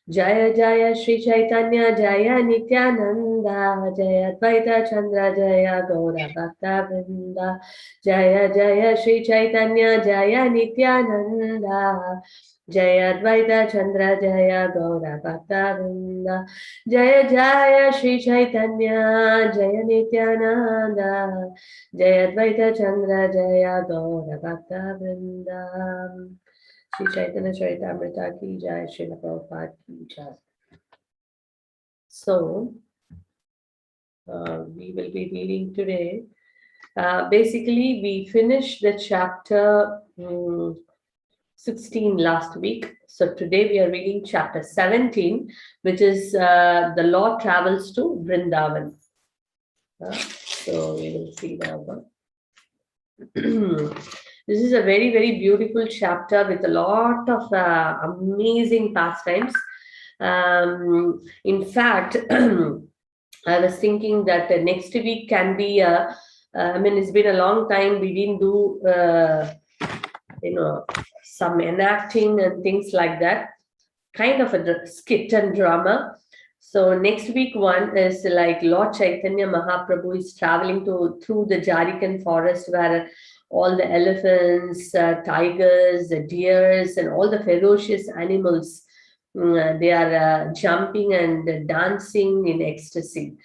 Jaya Jaya Shri Chaitanya Jaya Nityananda Jaya Advaita Chandra Jaya Gaura Bhakta Vrinda Jaya Jaya Shri Chaitanya Jaya Nityananda Jaya Advaita Chandra Jaya Gaura Bhakta Vrinda Jaya Jaya Shri Chaitanya Jaya Nityananda Jaya Advaita Chandra Jaya Gaura Bhakta Vrinda Shri Chaitanya Charitamrita ki jai, Srila Prabhupada ki jai. So, we will be reading today. Basically, we finished the chapter 16 last week. So today we are reading chapter 17, which is the Lord travels to Vrindavan. So we will see now. This is a very, very beautiful chapter with a lot of amazing pastimes. In fact, I was thinking that next week can be I mean, it's been a long time we didn't do some enacting and things like that, kind of a skit and drama. So next week one is like Lord Chaitanya Mahaprabhu is traveling through the Jarikan forest where all the elephants, tigers, the deers, and all the ferocious animals, they are jumping and dancing in ecstasy.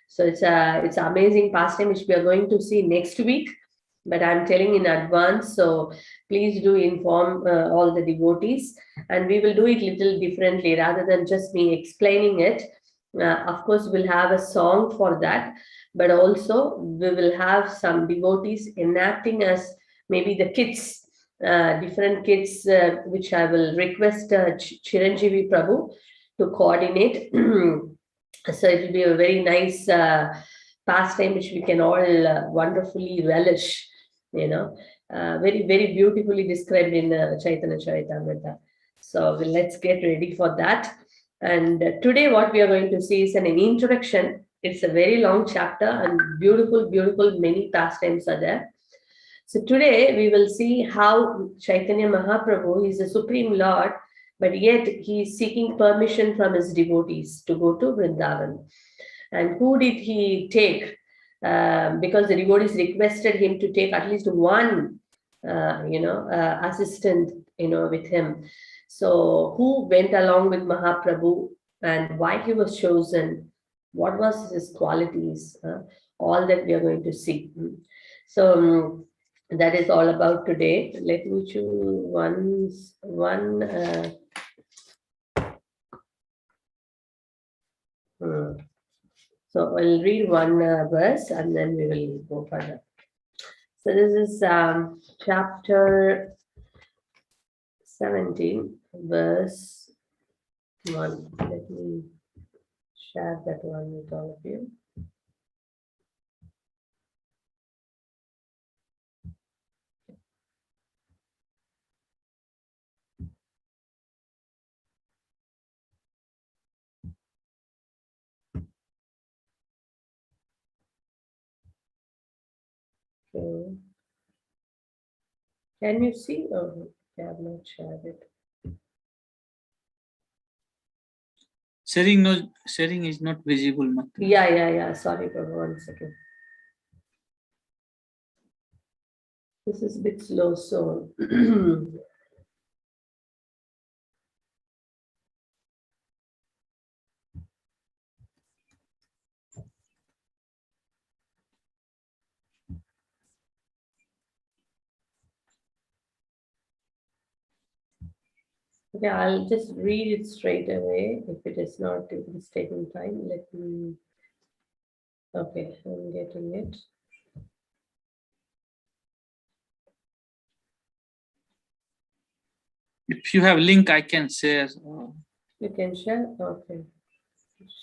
So it's amazing pastime which we are going to see next week, but I'm telling in advance. So please do inform all the devotees, and we will do it little differently rather than just me explaining it. Of course, we'll have a song for that, but also we will have some devotees enacting as maybe the kids, different kids, which I will request Chiranjeevi Prabhu to coordinate. So it will be a very nice pastime which we can all wonderfully relish, very, very beautifully described in Chaitanya Charitamrita. So let's get ready for that. And today what we are going to see is an introduction. It's a very long chapter and beautiful, beautiful, many pastimes are there. So today we will see how Chaitanya Mahaprabhu is the Supreme Lord, but yet he is seeking permission from his devotees to go to Vrindavan. And who did he take? Because the devotees requested him to take at least one, assistant, with him. So who went along with Mahaprabhu and why he was chosen? What was his qualities? All that we are going to see. So that is all about today. Let me choose one. So I'll read one verse and then we will go further. So this is chapter 17, verse 1. Let me share that one with all of you. Okay. Can you see? Oh, I have not shared it. Sharing is not visible. Matra. Yeah. Sorry for 1 second. This is a bit slow, so okay, I'll just read it straight away. If it is not, if it is taking time, let me. Okay, I'm getting it. If you have link, I can share. You can share? Okay.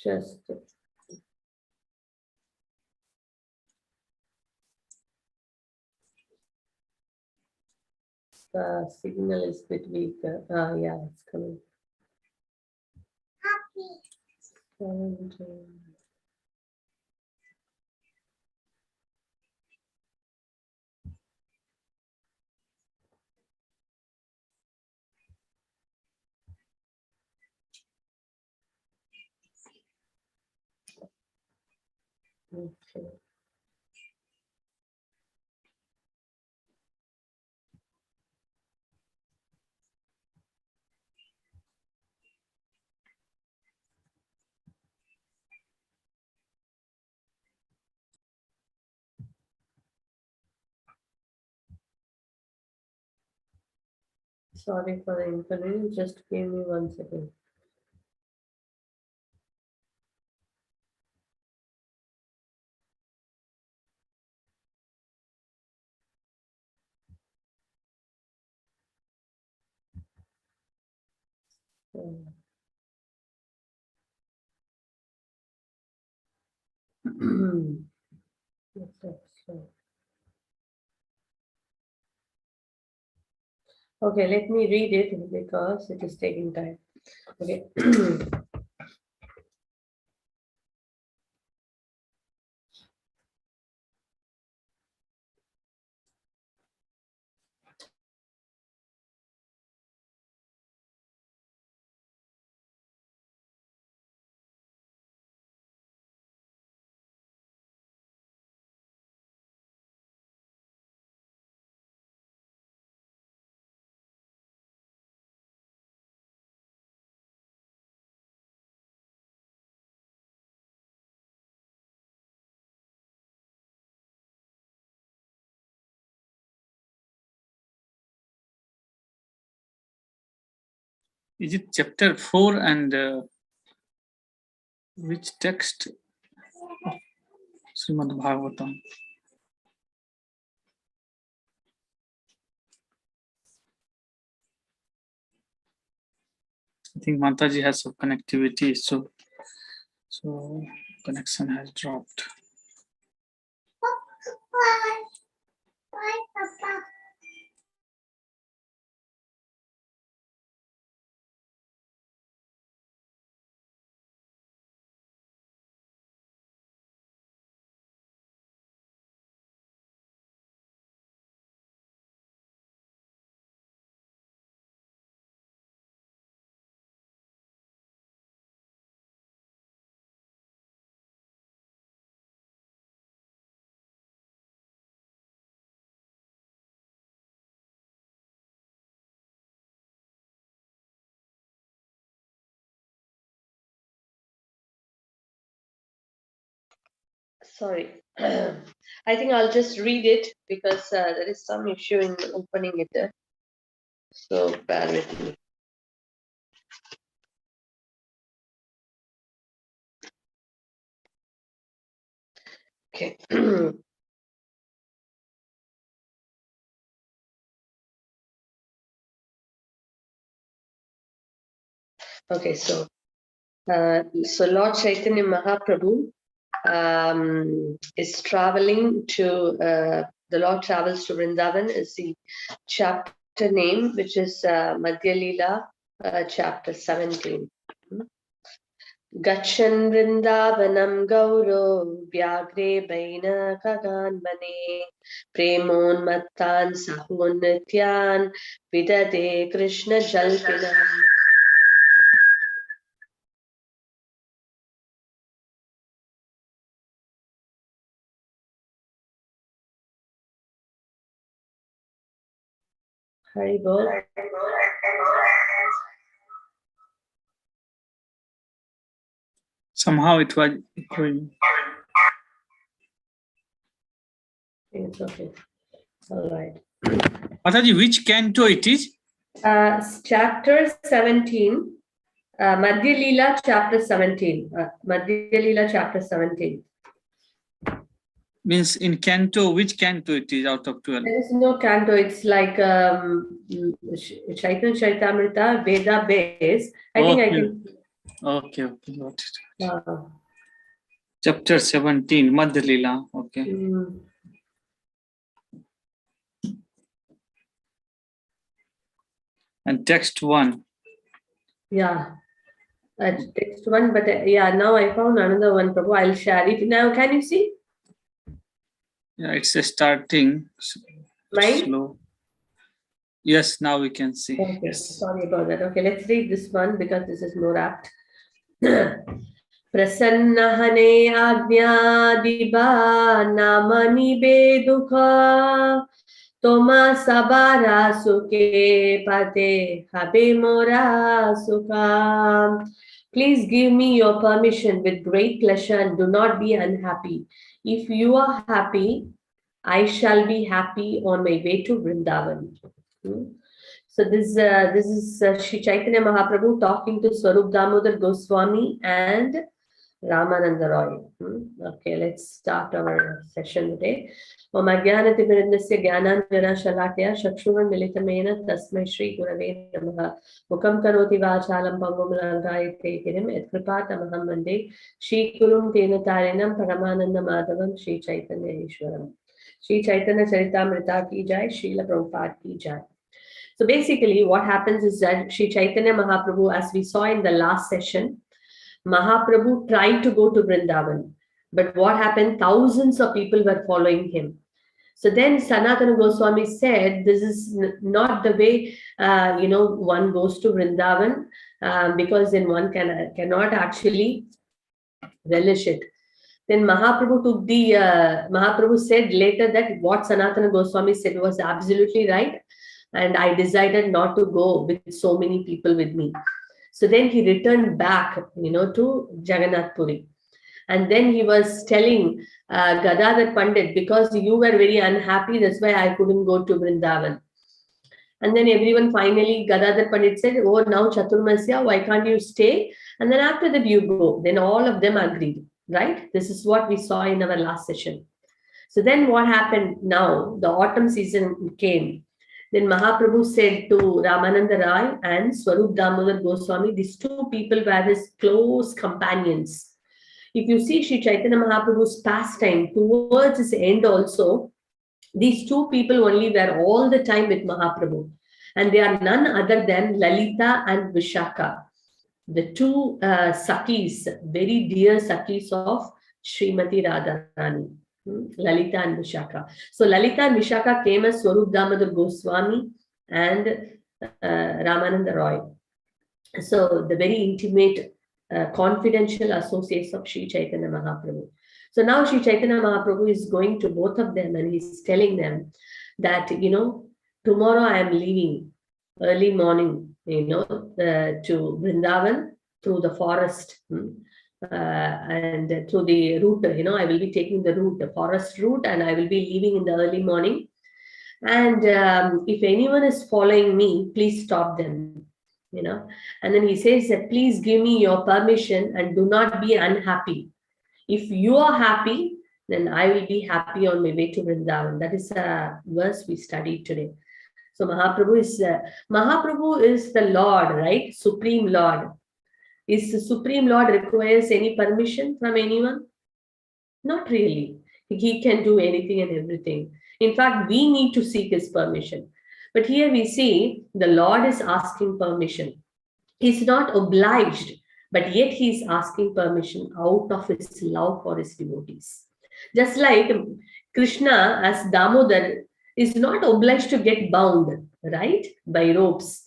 Just. The signal is a bit weak. Yeah, it's coming. Okay. Sorry for the inconvenience. Just give me 1 second. Okay, let me read it because it is taking time. Okay. Is it chapter 4 and which text? Srimad Bhagavatam. I think Mataji has some connectivity, so connection has dropped. Sorry. I think I'll just read it because there is some issue in opening it. So bear with me. Okay. Okay, so Lord Chaitanya Mahaprabhu is traveling to the Lord travels to Vrindavan is the chapter name, which is Madhya Leela, chapter 17. Gachan Vrindavanam Gauro Vyagre Baina Kaganmane Premon Mattan Sahun Nityan Vidade Krishna Jalpinam. Haribol. Somehow it was echoing. It's okay. All right. Mataji, which canto it is? Chapter 17, Madhya Leela, chapter 17. Madhya Leela, chapter 17. Means in canto, which canto it is out of 12? There is no canto. It's like Chaitanya Charitamrita, Veda base. I think I can. Okay, got it. Uh, Chapter 17, Madhya Leela. Okay. And text 1. Yeah. Text 1, but yeah, now I found another one, Prabhu. I'll share it. Now, can you see? Yeah, it's a starting. Mine? Slow. Yes, now we can see. Okay, Yes. sorry about that. Okay, let's read this one because this is more apt. Prasannahane Agnya Diba Namani Bedukha Toma Sabara Suke Pate Habe Mora Sukha. Please give me your permission with great pleasure and do not be unhappy. If you are happy, I shall be happy on my way to Vrindavan. So this is Sri Chaitanya Mahaprabhu talking to Swarup Damodar Goswami and Ramananda Roy. Okay, let's start our session today. Om Ajnanatimirandasya Jnananjana Shalakya Chakshurun Militamena Tasmai Shri Gurave Namaha Mukam Karoti Vachalam Pangum Langayate Girim Et Kripatamaham Vande Shri Kurum Tena Tarinam Paramananda Madhavam Shri Chaitanya Ishwaram. Shri Chaitanya Charitamrita ki jai, Srila Prabhupada ki jai. So basically what happens is that Shri Chaitanya Mahaprabhu, as we saw in the last session, Mahaprabhu tried to go to Vrindavan, but what happened? Thousands of people were following him. So then Sanatana Goswami said, this is not the way, one goes to Vrindavan, because then one cannot actually relish it. Then Mahaprabhu said later that what Sanatana Goswami said was absolutely right. And I decided not to go with so many people with me. So then he returned back, to Jagannath Puri. And then he was telling Gadadhar Pandit, because you were very unhappy, that's why I couldn't go to Vrindavan. And then everyone finally, Gadadhar Pandit said, oh, now Chaturmasya, why can't you stay? And then after that you go. Then all of them agreed, right? This is what we saw in our last session. So then what happened now? The autumn season came. Then Mahaprabhu said to Ramananda Rai and Swarup Damodar Goswami, these two people were his close companions. If you see Sri Chaitanya Mahaprabhu's pastime, towards his end also, these two people only were all the time with Mahaprabhu. And they are none other than Lalita and Vishaka, the two Sakis, very dear Sakis of Srimati Radharani. Lalita and Vishaka. So Lalita and Vishaka came as Swarup Damodar Goswami and Ramananda Roy. So the very intimate, confidential associates of Sri Chaitanya Mahaprabhu. So now Sri Chaitanya Mahaprabhu is going to both of them and he's telling them that, tomorrow I am leaving early morning, to Vrindavan through the forest. And through the route, I will be taking the forest route, and I will be leaving in the early morning. And if anyone is following me, please stop them, And then he says that please give me your permission and do not be unhappy. If you are happy, then I will be happy on my way to Vrindavan. That is a verse we studied today. So Mahaprabhu is the Lord, right? Supreme Lord. Is the Supreme Lord requires any permission from anyone? Not really. He can do anything and everything. In fact, we need to seek his permission. But here we see the Lord is asking permission. He's not obliged, but yet he's asking permission out of his love for his devotees. Just like Krishna as Damodar is not obliged to get bound, right, by ropes.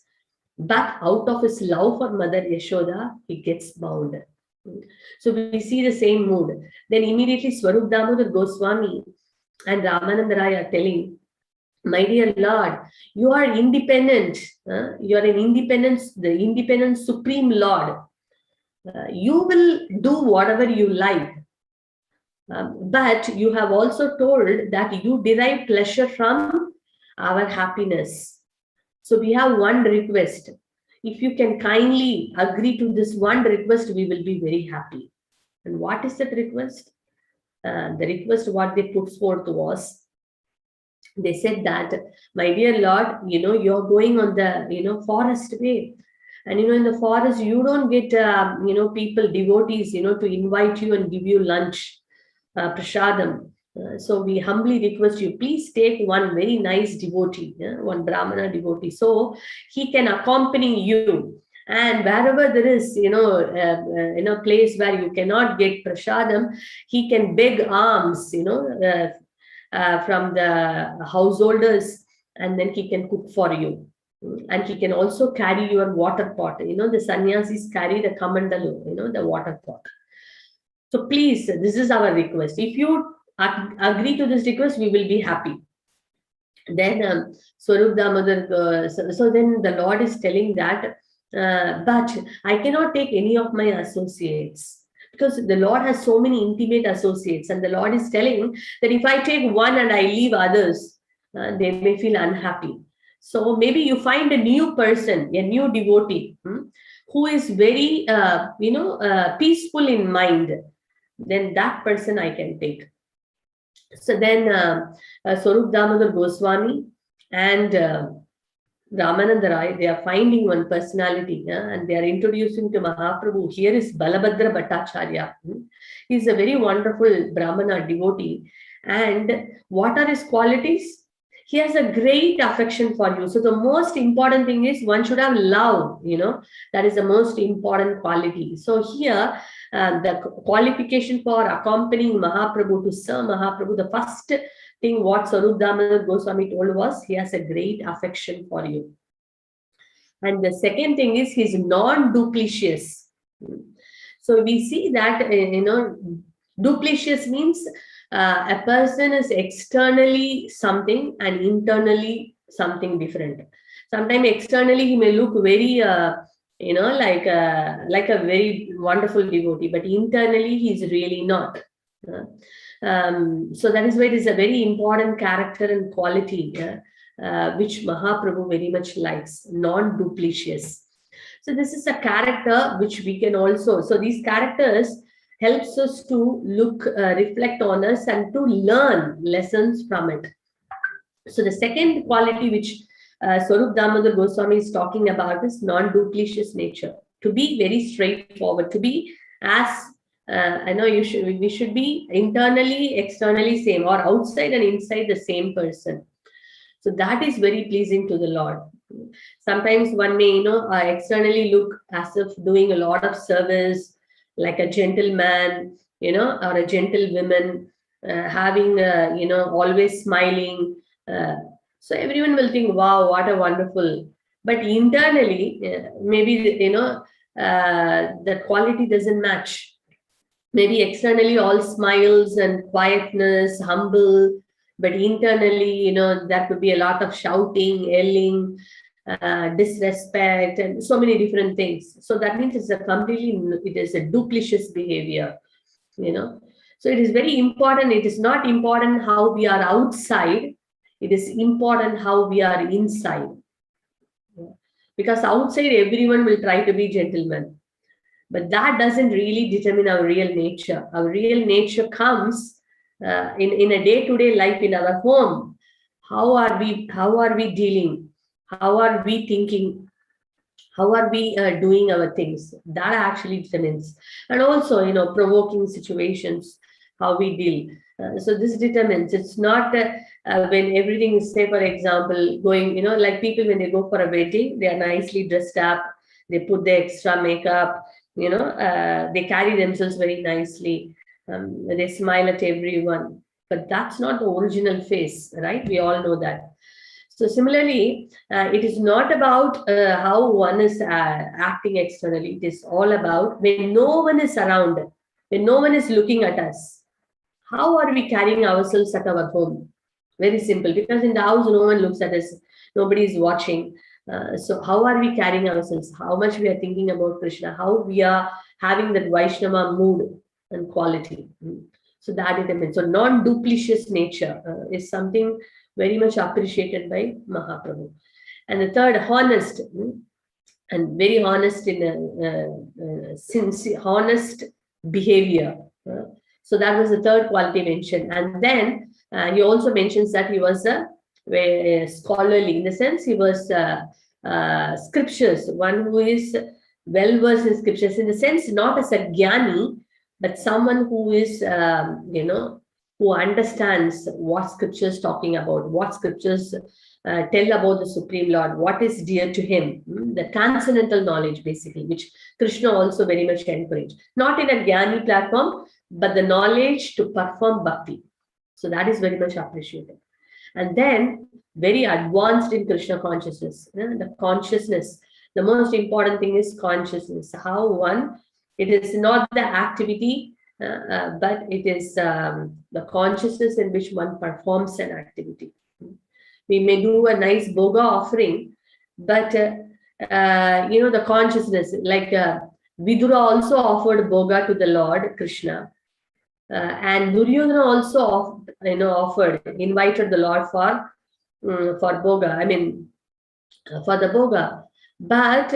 But out of his love for Mother Yashoda, he gets bound. So we see the same mood. Then immediately Swarup Damodar Goswami and Ramananda Rai are telling, my dear Lord, you are independent. You are an the independent Supreme Lord. You will do whatever you like. But you have also told that you derive pleasure from our happiness. So we have one request. If you can kindly agree to this one request, we will be very happy. And what is that request? The request what they put forth was, they said that, my dear Lord, you're going on the, forest way. And, in the forest, you don't get, people, devotees, to invite you and give you lunch, prasadam. So we humbly request you, please take one very nice devotee, one Brahmana devotee, so he can accompany you. And wherever there is, a place where you cannot get prasadam, he can beg alms, from the householders, and then he can cook for you. And he can also carry your water pot. The sannyasis carry the kamandalu, the water pot. So please, this is our request. If you agree to this request, we will be happy. Then Swarup Damodar, so then the Lord is telling that, but I cannot take any of my associates, because the Lord has so many intimate associates, and the Lord is telling that if I take one and I leave others, they may feel unhappy. So maybe you find a new person, a new devotee, who is very, peaceful in mind. Then that person I can take. So then Swarup Damodar Goswami and Ramananda Rai, they are finding one personality, and they are introducing to Mahaprabhu. Here is Balabhadra Bhattacharya. He is a very wonderful Brahmana devotee. And what are his qualities? He has a great affection for you. So the most important thing is one should have love, that is the most important quality. So here, the qualification for accompanying Mahaprabhu to serve Mahaprabhu, the first thing what Swarup Damodar Goswami told was, he has a great affection for you. And the second thing is, he's non-duplicious. So we see that, duplicious means a person is externally something and internally something different. Sometimes externally he may look very, like a very wonderful devotee, but internally he's really not. So that is why it is a very important character and quality, which Mahaprabhu very much likes, non-duplicious. So this is a character which we can also, so these characters helps us to look, reflect on us and to learn lessons from it. So the second quality which Swarup Damodar Goswami is talking about is non-duplicious nature. To be very straightforward, to be as we should be internally, externally same, or outside and inside the same person. So that is very pleasing to the Lord. Sometimes one may, externally look as if doing a lot of service, like a gentleman, or a gentlewoman, having, always smiling. So everyone will think, wow, what a wonderful. But internally, maybe, the quality doesn't match. Maybe externally all smiles and quietness, humble, but internally, there could be a lot of shouting, yelling, disrespect, and so many different things. So that means it is a duplicious behavior, So it is very important. It is not important how we are outside. It is important how we are inside. Because outside, everyone will try to be gentlemen. But that doesn't really determine our real nature. Our real nature comes in a day-to-day life in our home. How are we dealing? How are we thinking? How are we doing our things? That actually determines. And also, provoking situations, how we deal. So this determines. It's not when everything is, say, for example, going, like people when they go for a wedding, they are nicely dressed up. They put the extra makeup. They carry themselves very nicely. They smile at everyone. But that's not the original face, right? We all know that. So similarly, it is not about how one is acting externally. It is all about when no one is around, when no one is looking at us. How are we carrying ourselves at our home? Very simple, because in the house, no one looks at us. Nobody is watching. So how are we carrying ourselves? How much we are thinking about Krishna? How we are having that Vaishnava mood and quality? So that determines. So non-duplicious nature is something very much appreciated by Mahaprabhu. And the third, honest, and very honest in sincere, honest behavior. So that was the third quality mentioned. And then he also mentions that he was a scholarly, in the sense he was scriptures, one who is well versed in scriptures, in the sense not as a jnani, but someone who is, who understands what scriptures talking about, what scriptures tell about the Supreme Lord, what is dear to him, the transcendental knowledge basically, which Krishna also very much encouraged. Not in a jnani platform, but the knowledge to perform bhakti. So that is very much appreciated. And then very advanced in Krishna consciousness. The consciousness, the most important thing is consciousness. How one, it is not the activity but it is the consciousness in which one performs an activity. We may do a nice boga offering, but the consciousness, like Vidura also offered boga to the Lord Krishna, and Duryodhana also invited the Lord for boga. I mean, for the boga. But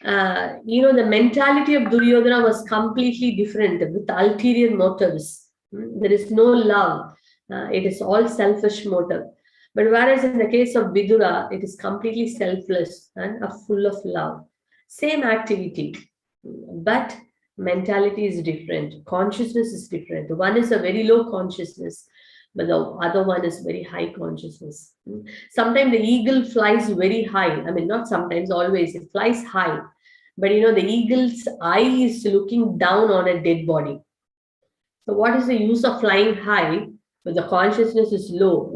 the mentality of Duryodhana was completely different, with ulterior motives. There is no love. It is all selfish motive. But whereas in the case of Vidura, it is completely selfless and full of love. Same activity, but mentality is different. Consciousness is different. One is a very low consciousness, but the other one is very high consciousness. Sometimes the eagle flies very high. I mean, not sometimes, always. It flies high. But the eagle's eye is looking down on a dead body. So what is the use of flying high when the consciousness is low,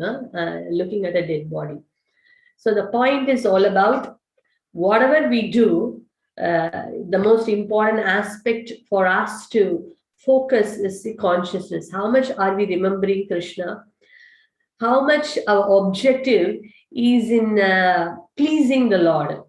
looking at a dead body? So the point is all about whatever we do, the most important aspect for us to focus is the consciousness. How much are we remembering Krishna? How much our objective is in pleasing the Lord?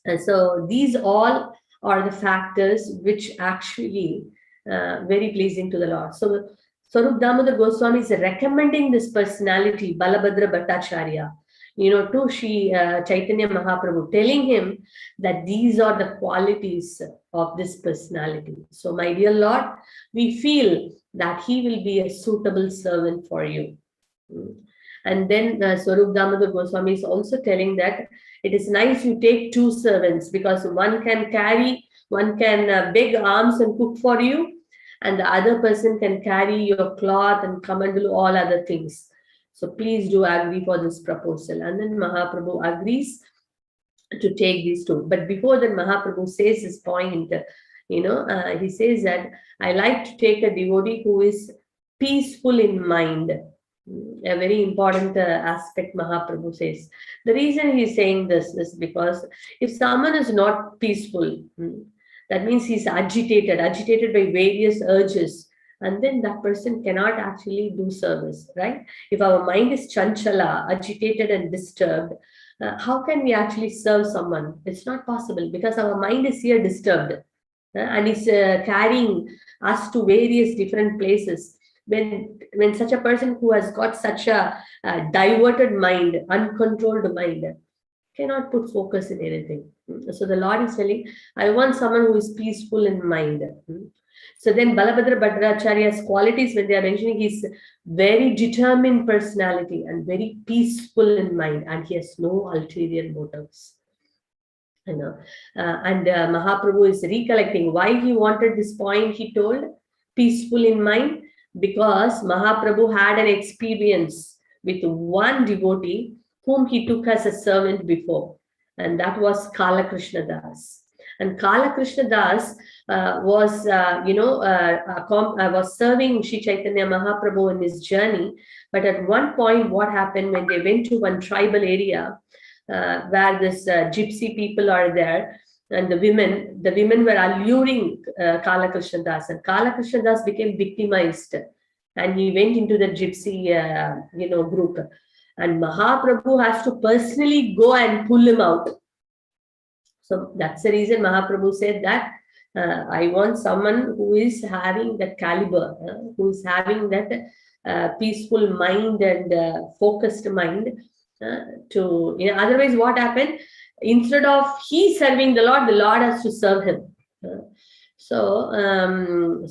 And so these all are the factors which actually very pleasing to the Lord. So Swarup Damodar Goswami is recommending this personality, Balabhadra Bhattacharya, to Sri Chaitanya Mahaprabhu, telling him that these are the qualities of this personality. So, my dear Lord, we feel that he will be a suitable servant for you. And then Swarup Damodar Goswami is also telling that it is nice you take two servants, because one can beg alms and cook for you, and the other person can carry your cloth and come and do all other things. So please do agree for this proposal. And then Mahaprabhu agrees to take these two. But before that, Mahaprabhu says his point, he says that I like to take a devotee who is peaceful in mind. A very important aspect Mahaprabhu says. The reason he's saying this is because if someone is not peaceful, that means he's agitated by various urges, and then that person cannot actually do service, right? If our mind is chanchala, agitated and disturbed, how can we actually serve someone? It's not possible, because our mind is here disturbed and is carrying us to various different places. When such a person who has got such a diverted mind, uncontrolled mind, cannot put focus in anything. So the Lord is telling, I want someone who is peaceful in mind. So then Balabhadra Bhattacharya's qualities, when they are mentioning, he's very determined personality and very peaceful in mind, and he has no ulterior motives. And Mahaprabhu is recollecting why he wanted this point. He told peaceful in mind, because Mahaprabhu had an experience with one devotee whom he took as a servant before, and that was Kala Krishna Das. And Kala Krishna Das was serving Sri Chaitanya Mahaprabhu in his journey. But at one point, what happened when they went to one tribal area where this gypsy people are there, and the women were alluring Kala Krishna Das, and Kala Krishna Das became victimized, and he went into the gypsy group, and Mahaprabhu has to personally go and pull him out. So that's the reason Mahaprabhu said that I want someone who is having that caliber, who is having that peaceful mind and focused mind. Otherwise, what happened? Instead of he serving the Lord has to serve him. So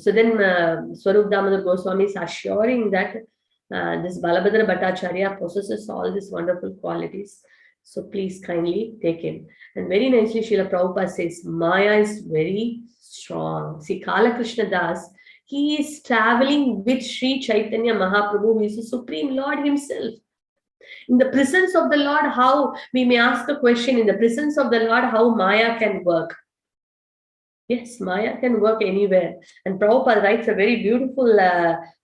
then Swarup Damodar Goswami is assuring that this Balabhadra Bhattacharya possesses all these wonderful qualities. So please kindly take him. And very nicely, Srila Prabhupada says, Maya is very strong. See, Kala Krishna Das, he is traveling with Sri Chaitanya Mahaprabhu, who is the Supreme Lord himself. In the presence of the Lord, how we may ask a question, in the presence of the Lord, how Maya can work. Yes, Maya can work anywhere. And Prabhupada writes a very beautiful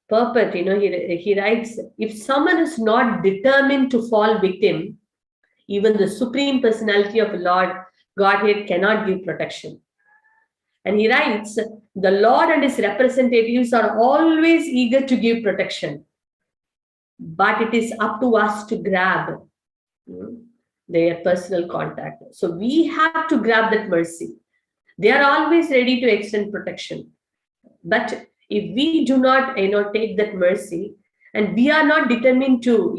purport. He writes, if someone is not determined to fall victim, even the Supreme Personality of the Lord Godhead cannot give protection. And he writes, the Lord and his representatives are always eager to give protection, but it is up to us to grab their personal contact. So we have to grab that mercy. They are always ready to extend protection. But if we do not, take that mercy, and we are not determined to,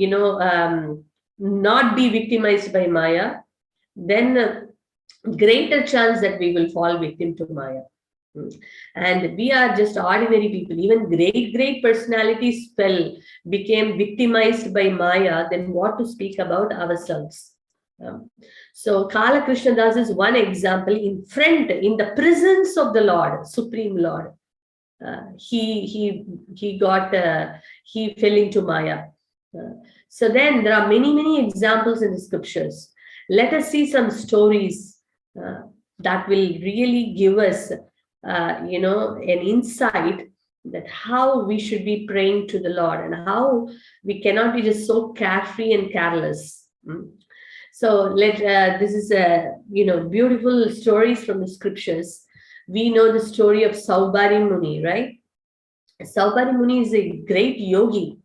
not be victimized by Maya, then greater chance that we will fall victim to Maya. And we are just ordinary people. Even great personalities became victimized by Maya, then what to speak about ourselves? So Kala Krishna Das is one example in the presence of the Lord, Supreme Lord. He fell into Maya. So then there are many examples in the scriptures. Let us see some stories that will really give us, an insight that how we should be praying to the Lord and how we cannot be just so carefree and careless. So this is beautiful stories from the scriptures. We know the story of Saubhari Muni, right? Saubhari Muni is a great yogi,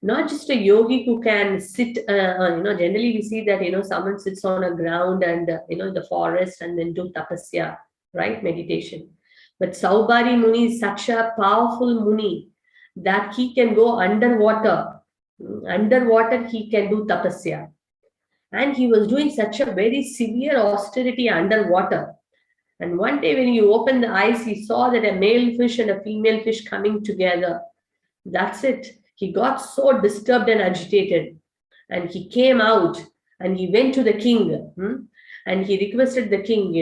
not just a yogi who can sit. Generally we see that someone sits on a ground and in the forest and then do tapasya, right? Meditation. But Saubhari Muni is such a powerful Muni that he can go underwater. Underwater he can do tapasya. And he was doing such a very severe austerity underwater. And one day when he opened the eyes, he saw that a male fish and a female fish coming together. That's it. He got so disturbed and agitated. And he came out and he went to the king. And he requested the king,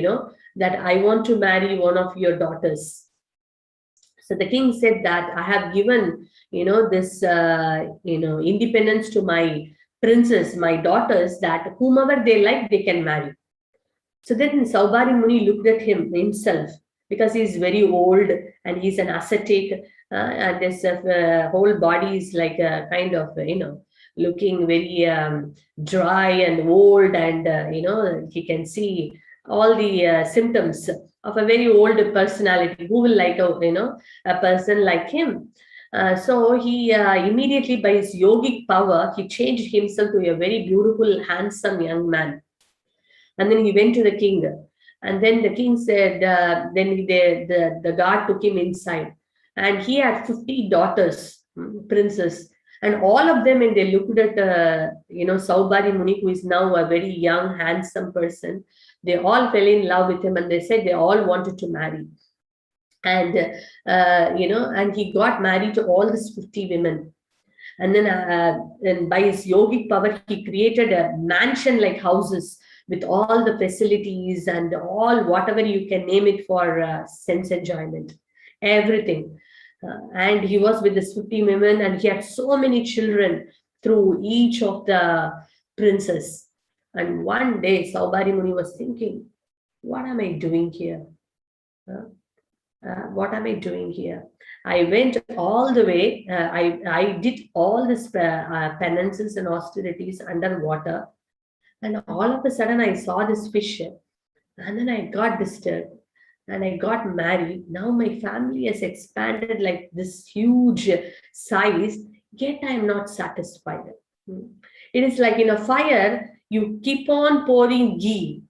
that I want to marry one of your daughters. So the king said that I have given, this, independence to my princes, my daughters, that whomever they like, they can marry. So then Saubhari Muni looked at himself, because he's very old and he's an ascetic, and his whole body is like a kind of, looking very dry and old, and, he can see all the symptoms of a very old personality. Who will like a person like him? So he immediately, by his yogic power, he changed himself to a very beautiful, handsome young man. And then he went to the king. And then the king said, the guard took him inside. And he had 50 daughters, princes. And all of them, and they looked at, Saubhari Muni, who is now a very young, handsome person. They all fell in love with him, and they said they all wanted to marry. And, and he got married to all these 50 women. And then and by his yogic power, he created a mansion-like houses with all the facilities and all whatever you can name it for sense enjoyment, everything. And he was with this 50 women, and he had so many children through each of the princes. And one day, Saubhari Muni was thinking, what am I doing here? What am I doing here? I went all the way. I did all this penances and austerities underwater. And all of a sudden, I saw this fish. And then I got disturbed. And I got married. Now my family has expanded like this huge size, yet I am not satisfied. It is like in a fire, you keep on pouring ghee.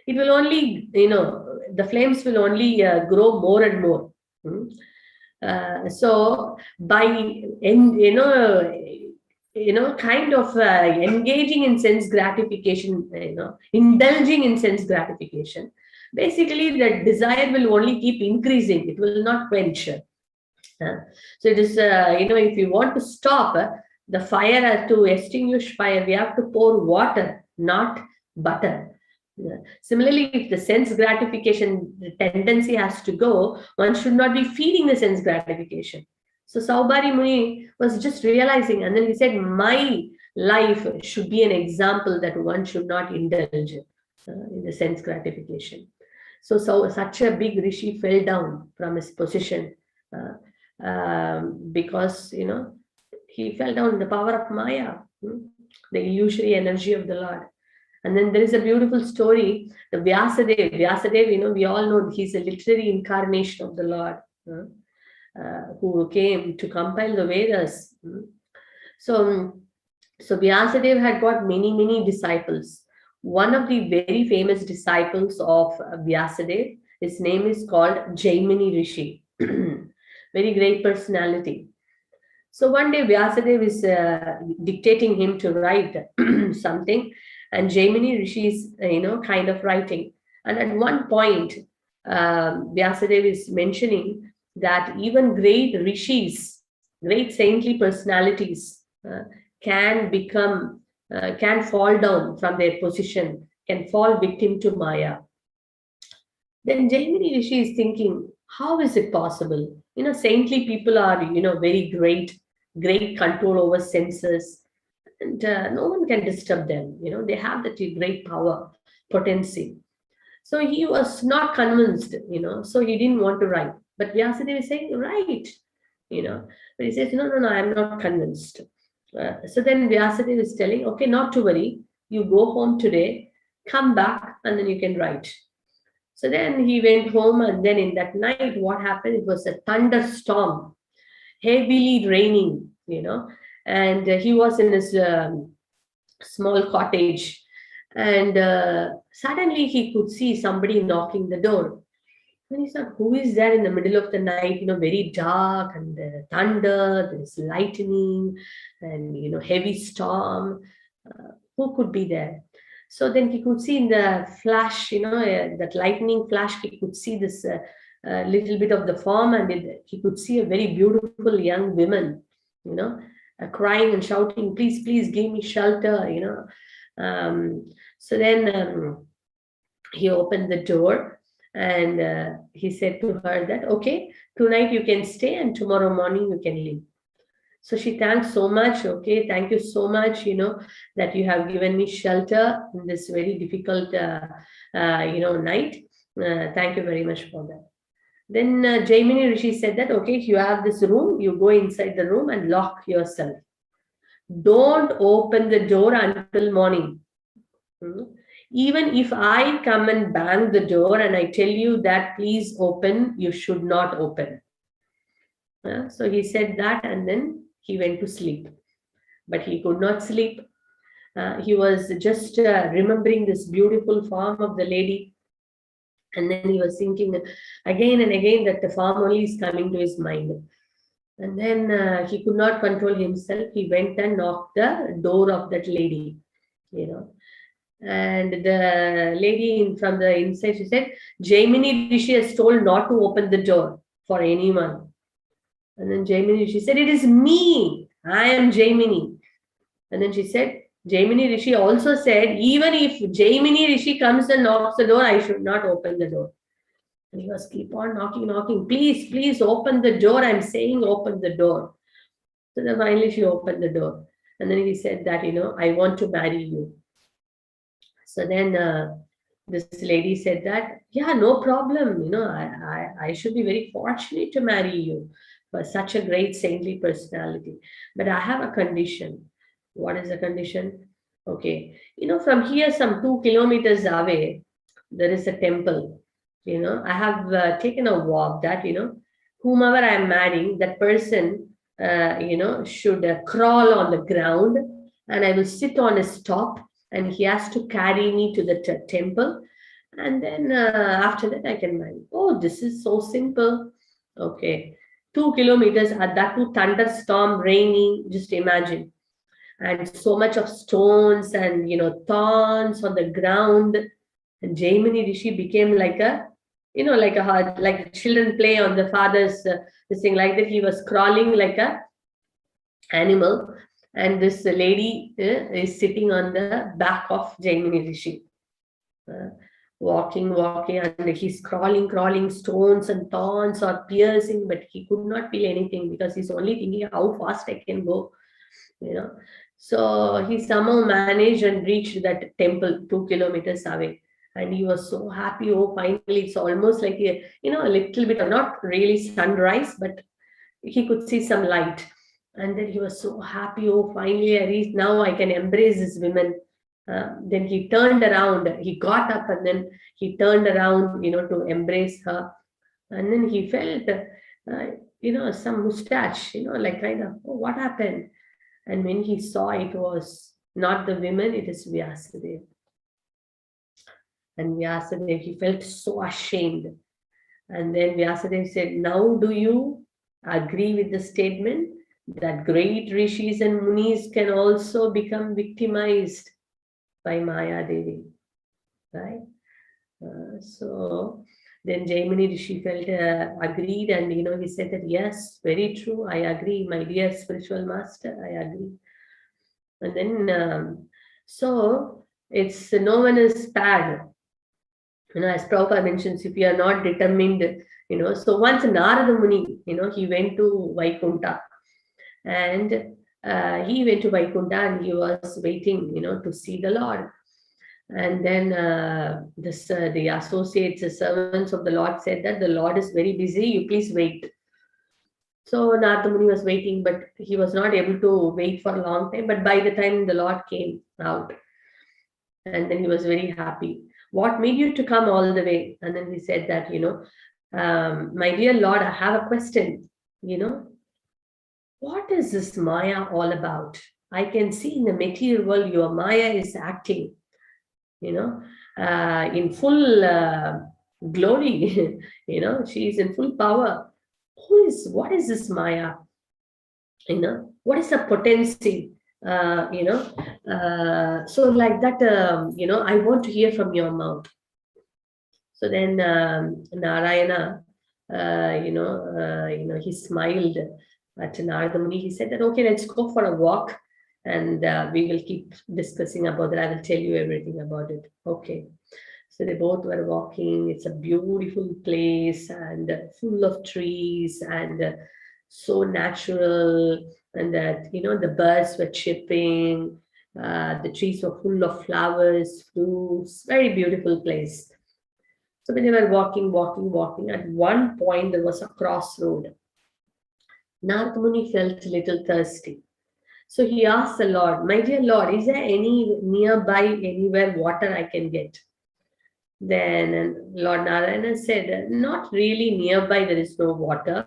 It will only, the flames will only grow more and more. So by, kind of engaging in sense gratification, indulging in sense gratification, basically the desire will only keep increasing. It will not quench. So it is, if you want to stop the fire, to extinguish fire, we have to pour water, not butter. Similarly, if the sense gratification, the tendency has to go, one should not be feeding the sense gratification. So Saubhari Muni was just realizing, and then he said, my life should be an example that one should not indulge in the sense gratification. So such a big rishi fell down from his position because, he fell down in the power of Maya, the illusory energy of the Lord. And then there is a beautiful story, the Vyasadeva. Vyasadeva, we all know he's a literary incarnation of the Lord, who came to compile the Vedas. So, so Vyasadeva had got many, many disciples. One of the very famous disciples of Vyasadeva, his name is called Jaimini Rishi. Very great personality. So one day Vyasadeva is dictating him to write something, and Jaimini Rishi is, kind of writing. And at one point, Vyasadeva is mentioning that even great rishis, great saintly personalities, can fall down from their position, can fall victim to Maya. Then Jaimini Rishi is thinking, how is it possible? Saintly people are, very great control over senses, and no one can disturb them. They have that great power, potency. So he was not convinced, so he didn't want to write. But Vyasadeva is saying, write, but he says, no, I'm not convinced. So then Vyasadeva is telling, okay, not to worry, you go home today, come back, and then you can write. So then he went home, and then in that night, what happened? It was a thunderstorm, heavily raining, and he was in his small cottage, and suddenly he could see somebody knocking the door. And he thought, who is there in the middle of the night, very dark, and thunder, there's lightning, and, heavy storm. Who could be there? So then he could see in the flash, that lightning flash, he could see this little bit of the form, and he could see a very beautiful young woman, crying and shouting, please, please give me shelter, So then he opened the door, and he said to her that, okay, tonight you can stay and tomorrow morning you can leave. So she thanked so much. Okay, thank you so much, that you have given me shelter in this very difficult, night. Thank you very much for that. Then Jaimini Rishi said that, okay, you have this room, you go inside the room and lock yourself. Don't open the door until morning. Even if I come and bang the door and I tell you that please open, you should not open. So he said that, and then he went to sleep. But he could not sleep. He was just remembering this beautiful form of the lady. And then he was thinking again and again that the form only is coming to his mind. And then he could not control himself. He went and knocked the door of that lady, And the lady from the inside, she said, Jaimini Rishi has told not to open the door for anyone. And then Jaimini Rishi said, it is me. I am Jaimini. And then she said, Jaimini Rishi also said, even if Jaimini Rishi comes and knocks the door, I should not open the door. And he was keep on knocking. Please, please open the door. I'm saying open the door. So then finally she opened the door. And then he said that, I want to marry you. So then this lady said that, yeah, no problem. I should be very fortunate to marry you for such a great saintly personality. But I have a condition. What is the condition? Okay. From here, some 2 kilometers away, there is a temple. I have taken a walk that, whomever I am marrying, that person, should crawl on the ground, and I will sit on his top, and he has to carry me to the temple. And then after that, I can marry. Oh, this is so simple. Okay. 2 kilometers, at that too, thunderstorm, raining, just imagine. And so much of stones and, thorns on the ground. And Jaimini Rishi became like a, like children play on the father's, this thing like that. He was crawling like a animal. And this lady is sitting on the back of Jaimini Rishi. Walking, and he's crawling, stones and thorns are piercing, but he could not feel anything because he's only thinking how fast I can go, So he somehow managed and reached that temple 2 kilometers away. And he was so happy. Oh, finally, it's almost like a little bit of not really sunrise, but he could see some light. And then he was so happy. Oh, finally, I reached. Now I can embrace this woman. Then he turned around, he got up and then he turned around, to embrace her. And then he felt, some mustache, like kind of, oh, what happened? And when he saw, it was not the women, it is Vyasadeva. And Vyasadeva, he felt so ashamed. And then Vyasadeva said, now do you agree with the statement that great rishis and munis can also become victimized by Maya Devi? Right? So then Jaimini Rishi felt agreed, and he said that yes, very true, I agree, my dear spiritual master, I agree. And then so it's no one is spared. As Prabhupada mentions, if you are not determined, so once Narada Muni, he went to Vaikunta, and he went to Vaikunta and he was waiting, to see the Lord. And then the associates, the servants of the Lord said that the Lord is very busy, you please wait. So Narada Muni was waiting, but he was not able to wait for a long time. But by the time the Lord came out, and then he was very happy. What made you to come all the way? And then he said that, my dear Lord, I have a question. What is this Maya all about? I can see in the material world your Maya is acting, in full glory. She is in full power. What is this Maya? What is the potency? So like that, I want to hear from your mouth. So then Narayana, he smiled at Narada Muni. He said that, okay, let's go for a walk, and we will keep discussing about that. I will tell you everything about it. Okay. So they both were walking. It's a beautiful place and full of trees and so natural, and that, the birds were chirping. The trees were full of flowers, fruits, very beautiful place. So when they were walking, at one point there was a crossroad. Narada Muni felt a little thirsty. So he asked the Lord, my dear Lord, is there any nearby anywhere water I can get? Then Lord Narayana said, not really nearby, there is no water.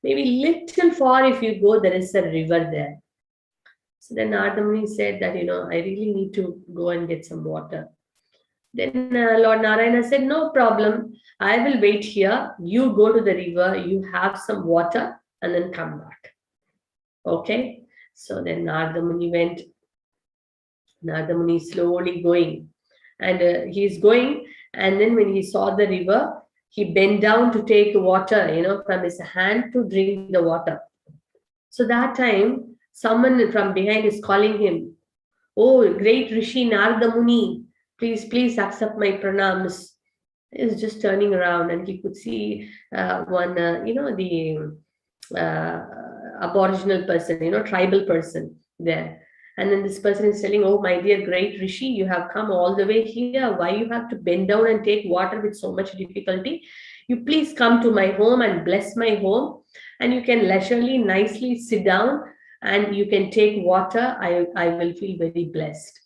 Maybe little far if you go, there is a river there. So then Narada Muni said that, I really need to go and get some water. Then Lord Narayana said, no problem. I will wait here. You go to the river, you have some water, and then come back. Okay. So then Narada Muni went. Narada Muni slowly going. And he's going. And then when he saw the river, he bent down to take water, from his hand to drink the water. So that time, someone from behind is calling him, oh, great Rishi Narada Muni, please accept my pranams. He was just turning around and he could see one, the aboriginal person, tribal person there. And then this person is telling, oh, my dear great Rishi, you have come all the way here. Why you have to bend down and take water with so much difficulty? You please come to my home and bless my home. And you can leisurely, nicely sit down and you can take water. I will feel very blessed.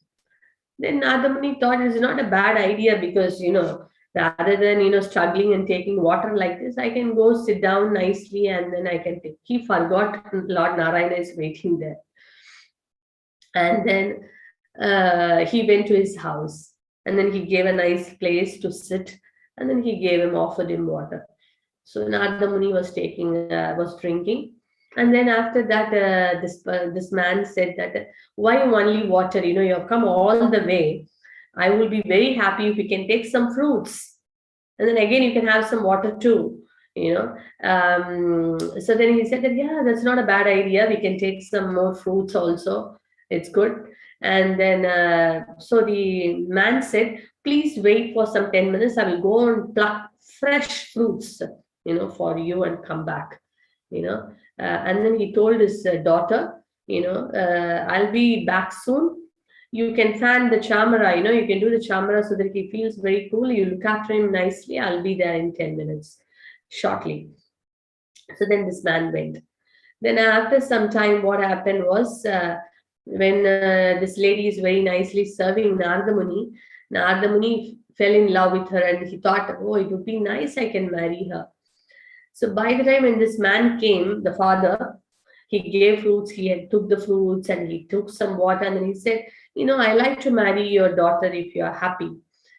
Then Narada Muni thought it's not a bad idea because, rather than, struggling and taking water like this, I can go sit down nicely and then I can take. He forgot Lord Narayana is waiting there. And then he went to his house and then he gave a nice place to sit and then he offered him water. So Narada Muni was drinking. And then after that, this man said that, why only water? You have come all the way. I will be very happy if you can take some fruits. And then again, you can have some water too. So then he said that, yeah, that's not a bad idea. We can take some more fruits also. It's good. And then, so the man said, please wait for some 10 minutes. I will go and pluck fresh fruits, for you and come back, and then he told his daughter, I'll be back soon. You can fan the chamara, you can do the chamara so that he feels very cool. You look after him nicely. I'll be there in 10 minutes, shortly. So then this man went. Then after some time, what happened was when this lady is very nicely serving Narada Muni, Narada Muni fell in love with her and he thought, oh, it would be nice, I can marry her. So by the time when this man came, the father, he gave fruits, he had took the fruits and he took some water and then he said, I like to marry your daughter if you are happy.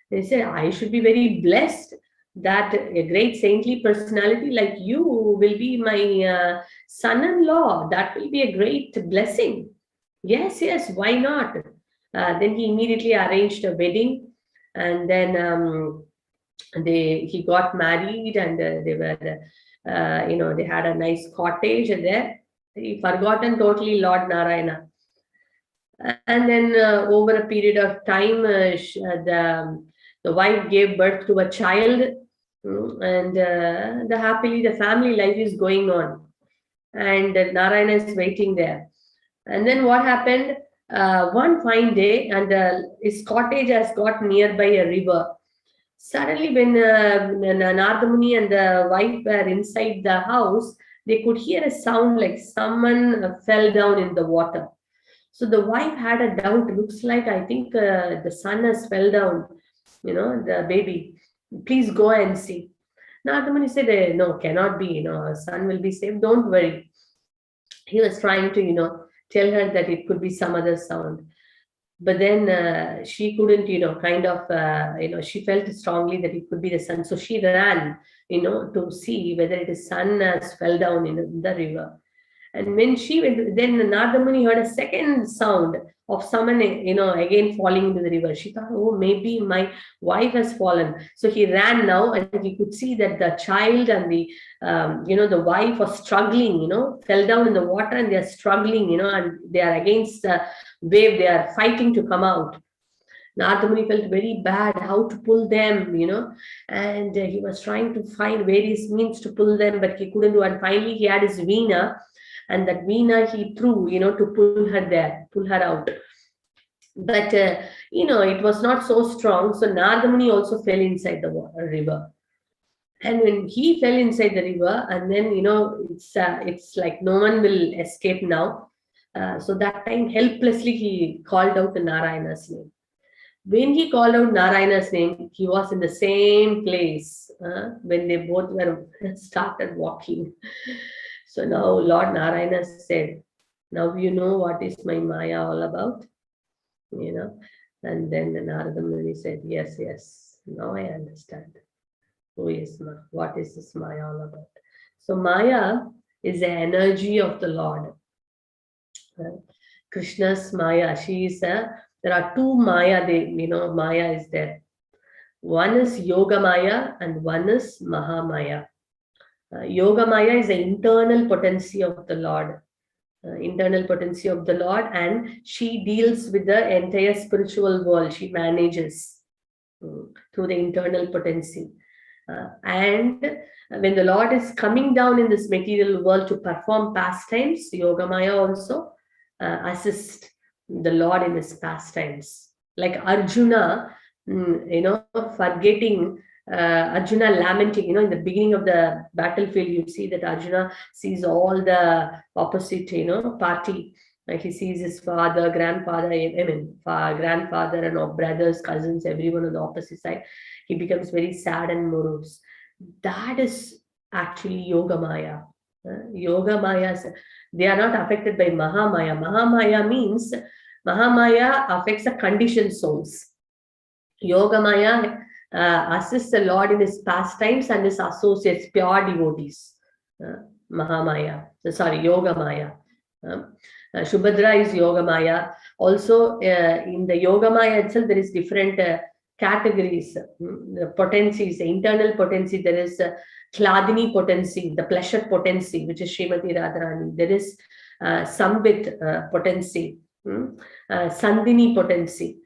They said, I should be very blessed that a great saintly personality like you will be my son-in-law. That will be a great blessing. Yes, yes, why not? Then he immediately arranged a wedding and then he got married and they were, they had a nice cottage and there. He forgotten totally Lord Narayana. And then over a period of time, the wife gave birth to a child, and happily the family life is going on, and Narayana is waiting there. And then what happened? One fine day, and his cottage has got nearby a river. Suddenly, when Narada Muni and the wife were inside the house, they could hear a sound like someone fell down in the water. So the wife had a doubt. Looks like I think the son has fell down. The baby. Please go and see. Narada Muni said, "No, cannot be. Son will be safe. Don't worry." He was trying to tell her that it could be some other sound, but then she couldn't kind of she felt strongly that it could be the sun, so she ran to see whether it is sun has fell down in the river. And when she went, then Narada Muni heard a second sound of someone, again falling into the river. She thought, oh, maybe my wife has fallen. So he ran now, and he could see that the child and the wife are struggling, fell down in the water and they are struggling, and they are against the wave. They are fighting to come out. Narada Muni felt very bad how to pull them, and he was trying to find various means to pull them, but he couldn't do. And finally, he had his veena, and that veena he threw, to pull her out. But it was not so strong. So Narada Muni also fell inside the river. And when he fell inside the river, and then it's like no one will escape now. So that time, helplessly, he called out Narayana's name. When he called out Narayana's name, he was in the same place when they both were started walking. So now Lord Narayana said, now you know what is my Maya all about, And then the Narada Muni said, yes, yes, now I understand. Who is Maya? What is this Maya all about? So Maya is the energy of the Lord. Krishna's Maya, there are two Maya, Maya is there. One is Yoga Maya and one is Mahamaya. Yoga Maya is the internal potency of the Lord. And she deals with the entire spiritual world. She manages through the internal potency. And when the Lord is coming down in this material world to perform pastimes, Yoga Maya also assist the Lord in his pastimes. Like Arjuna, forgetting Arjuna lamenting, in the beginning of the battlefield, you see that Arjuna sees all the opposite, party. Like he sees his father, grandfather, grandfather and all brothers, cousins, everyone on the opposite side. He becomes very sad and morose. That is actually Yoga Maya. Yoga Maya, they are not affected by Mahamaya. Mahamaya means, Mahamaya affects the conditioned souls. Yoga Maya assists the Lord in his pastimes and his associates, pure devotees. Yoga Maya. Shubhadra is Yoga Maya. Also, in the Yoga Maya itself, there is different categories, the potencies, the internal potency. There is Kladini potency, the pleasure potency, which is Srimati Radharani. There is Sambit potency, Sandhini potency.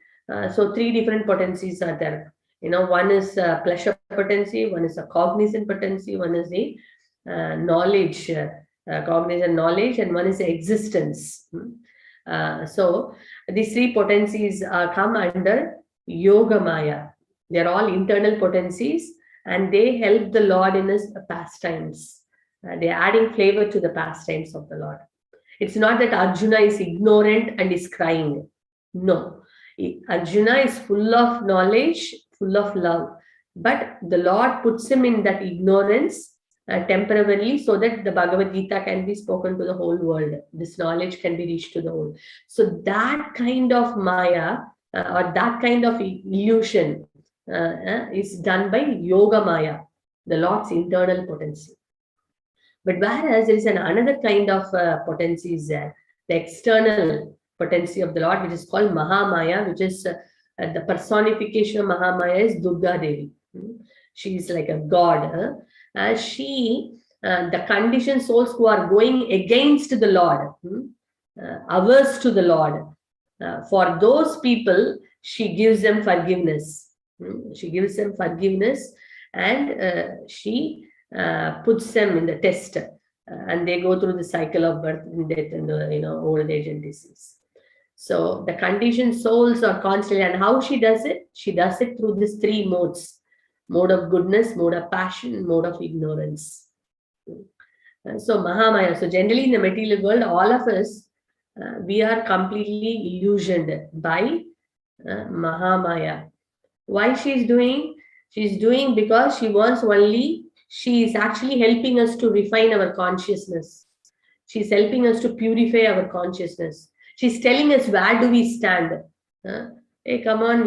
So three different potencies are there. One is pleasure potency, one is a cognizant potency, one is the knowledge, cognizant knowledge, and one is the existence. So these three potencies come under Yoga Maya. They're all internal potencies, and they help the Lord in his pastimes. They're adding flavor to the pastimes of the Lord. It's not that Arjuna is ignorant and is crying. No. Arjuna is full of knowledge, full of love. But the Lord puts him in that ignorance temporarily so that the Bhagavad Gita can be spoken to the whole world. This knowledge can be reached to the whole. So that kind of Maya or that kind of illusion is done by Yoga Maya, the Lord's internal potency. But whereas there is another kind of potency is there, the external potency of the Lord, which is called Mahamaya, which is the personification of Mahamaya is Durga Devi. She is like a god. The conditioned souls who are going against the Lord, averse to the Lord, for those people, she gives them forgiveness. She gives them forgiveness, and she puts them in the test, and they go through the cycle of birth and death and old age and disease. So the conditioned souls are constantly, and how she does it? She does it through these three modes: mode of goodness, mode of passion, mode of ignorance. So Mahamaya. So generally in the material world, all of us, we are completely illusioned by Mahamaya. Why she's doing? She's doing because she wants only, she is actually helping us to refine our consciousness. She's helping us to purify our consciousness. She's telling us where do we stand. Hey, come on,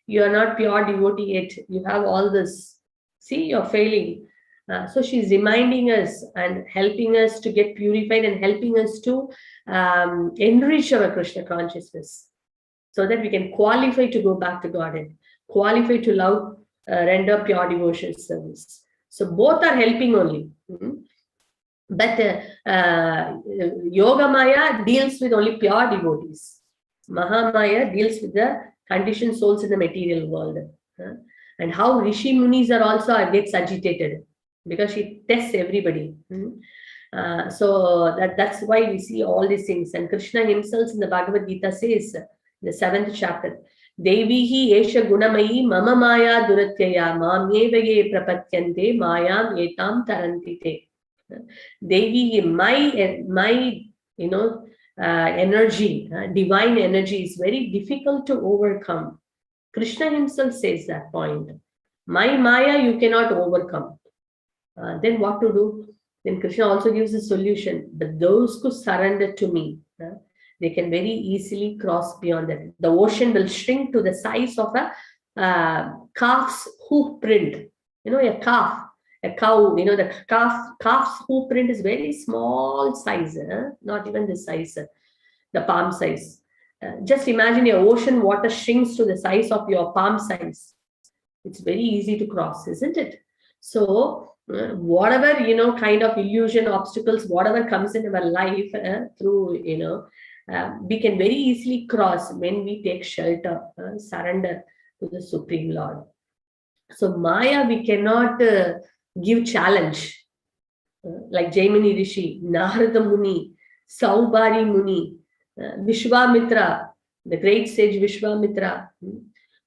you are not pure devotee yet. You have all this. See, you're failing. So she's reminding us and helping us to get purified and helping us to enrich our Krishna consciousness so that we can qualify to go back to Godhead, qualify to love, render pure devotion service. So both are helping only. But Yoga Maya deals with only pure devotees. Mahamaya deals with the conditioned souls in the material world. And how Rishi Munis are also gets agitated because she tests everybody. So that's why we see all these things. And Krishna himself in the Bhagavad Gita says, the 7th chapter, Devihi esha gunamayi mama maya duratyaya mamyevaye prapatyante mayam etam tarantite. Devi, my energy, divine energy is very difficult to overcome. Krishna himself says that point. My Maya you cannot overcome. Then what to do? Then Krishna also gives a solution. But those who surrender to me, they can very easily cross beyond that. The ocean will shrink to the size of a calf's hoof print. A calf, a cow, the calf's hoof print is very small size, not even this size, the palm size. Just imagine your ocean water shrinks to the size of your palm size. It's very easy to cross, isn't it? So whatever, kind of illusion, obstacles, whatever comes in our life through, we can very easily cross when we take shelter, surrender to the Supreme Lord. So Maya, we cannot give challenge. Like Jaimini Rishi, Narada Muni, Saubhari Muni, Vishwamitra, the great sage Vishwamitra,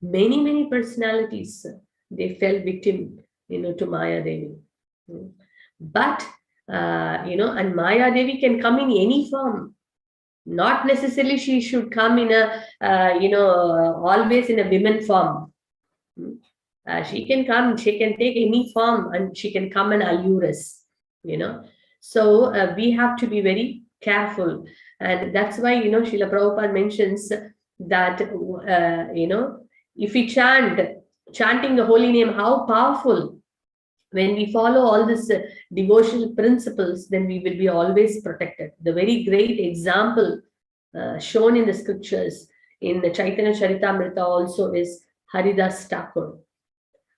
many personalities, they fell victim, to Maya Devi. But, and Maya Devi can come in any form. Not necessarily she should come in always in a women form. She can come, she can take any form and she can come and allure us, So we have to be very careful. And that's why, Srila Prabhupada mentions that, if we chanting the holy name, how powerful. When we follow all these devotional principles, then we will be always protected. The very great example shown in the scriptures in the Chaitanya Charitamrita also is Haridas Thakur.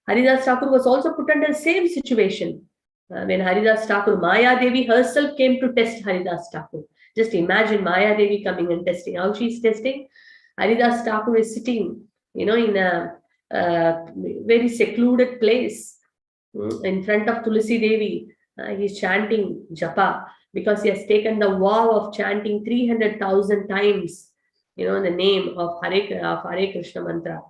Haridas Thakur was also put under the same situation. When Haridas Thakur, Maya Devi herself came to test Haridas Thakur. Just imagine Maya Devi coming and testing. How she's testing? Haridas Thakur is sitting, in a very secluded place in front of Tulsi Devi. He's chanting japa because he has taken the vow of chanting 300,000 times, the name of Hare Krishna mantra.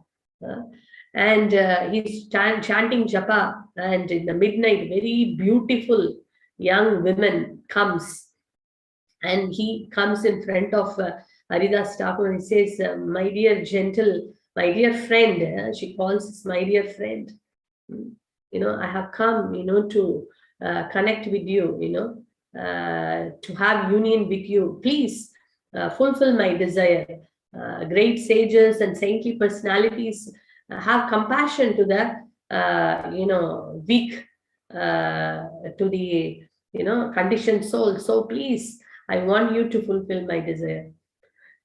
And he's chanting japa, and in the midnight, very beautiful young woman comes And he comes in front of Haridas Thakur and he says, my dear gentle, my dear friend, she calls us my dear friend. I have come, to connect with you, to have union with you. Please fulfill my desire. Great sages and saintly personalities have compassion to the, weak, to the, conditioned soul. So please, I want you to fulfill my desire.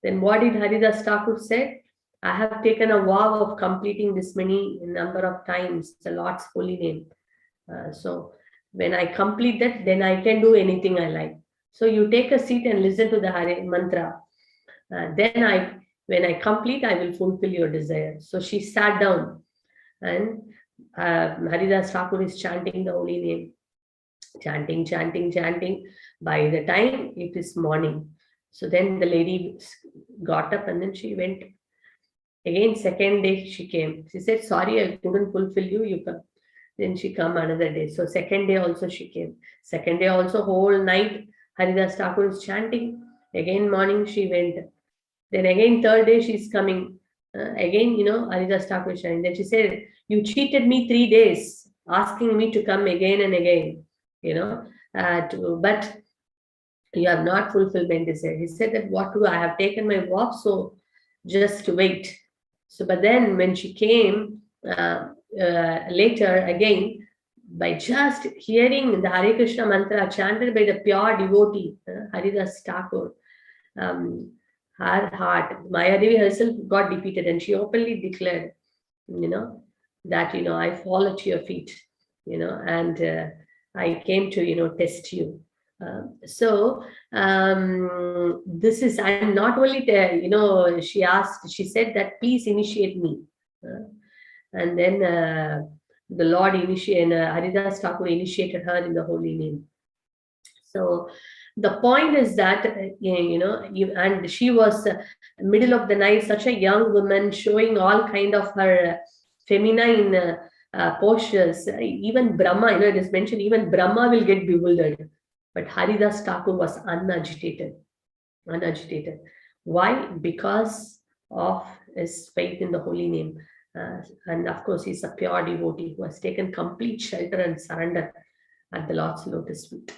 Then what did Haridas Thakur say? I have taken a vow of completing this many number of times the Lord's holy name. So when I complete that, then I can do anything I like. So you take a seat and listen to the Hare mantra. Then when I complete, I will fulfill your desire. So she sat down and Haridas Thakur is chanting the holy name. Chanting, chanting, chanting. By the time it is morning. So then the lady got up and then she went. Again, second day she came. She said, sorry, I couldn't fulfill you. You come. Then she come another day. So second day also she came. Second day also whole night Haridas Thakur is chanting. Again morning she went. Then again third day she's coming. Again, Haridas Thakur is chanting. Then she said, you cheated me 3 days, asking me to come again and again. But you have not fulfilled my desire. He said that what do I have taken my vow, so just wait. So, but then when she came later again, by just hearing the Hare Krishna mantra chanted by the pure devotee, Haridas Thakur, her heart, Maya Devi herself got defeated, and she openly declared, that, I fall at your feet, and I came to, test you. This is, I'm not only there, she said that please initiate me. And then the Lord initiated, Haridas Thakur initiated her in the holy name. So the point is that, and she was middle of the night, such a young woman showing all kind of her feminine postures. Even Brahma, it is mentioned, even Brahma will get bewildered. But Haridas Thakur was unagitated. Why? Because of his faith in the holy name. And of course, he's a pure devotee who has taken complete shelter and surrender at the Lord's lotus feet.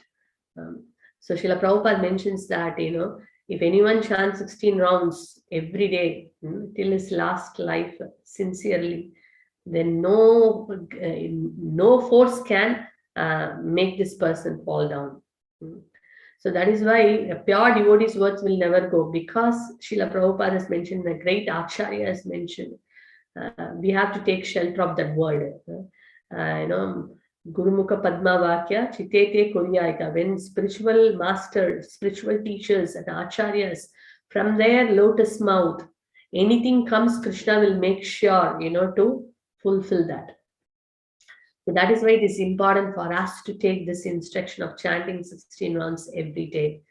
So Srila Prabhupada mentions that, if anyone chants 16 rounds every day till his last life sincerely, then no force can make this person fall down. So that is why a pure devotee's words will never go, because Srila Prabhupada has mentioned, the great Acharya has mentioned, we have to take shelter of that word. Gurumukha Padma Vakya Chitete Kuryaika. When spiritual masters, spiritual teachers and acharyas, from their lotus mouth, anything comes, Krishna will make sure, to fulfill that. So that is why it is important for us to take this instruction of chanting 16 rounds every day.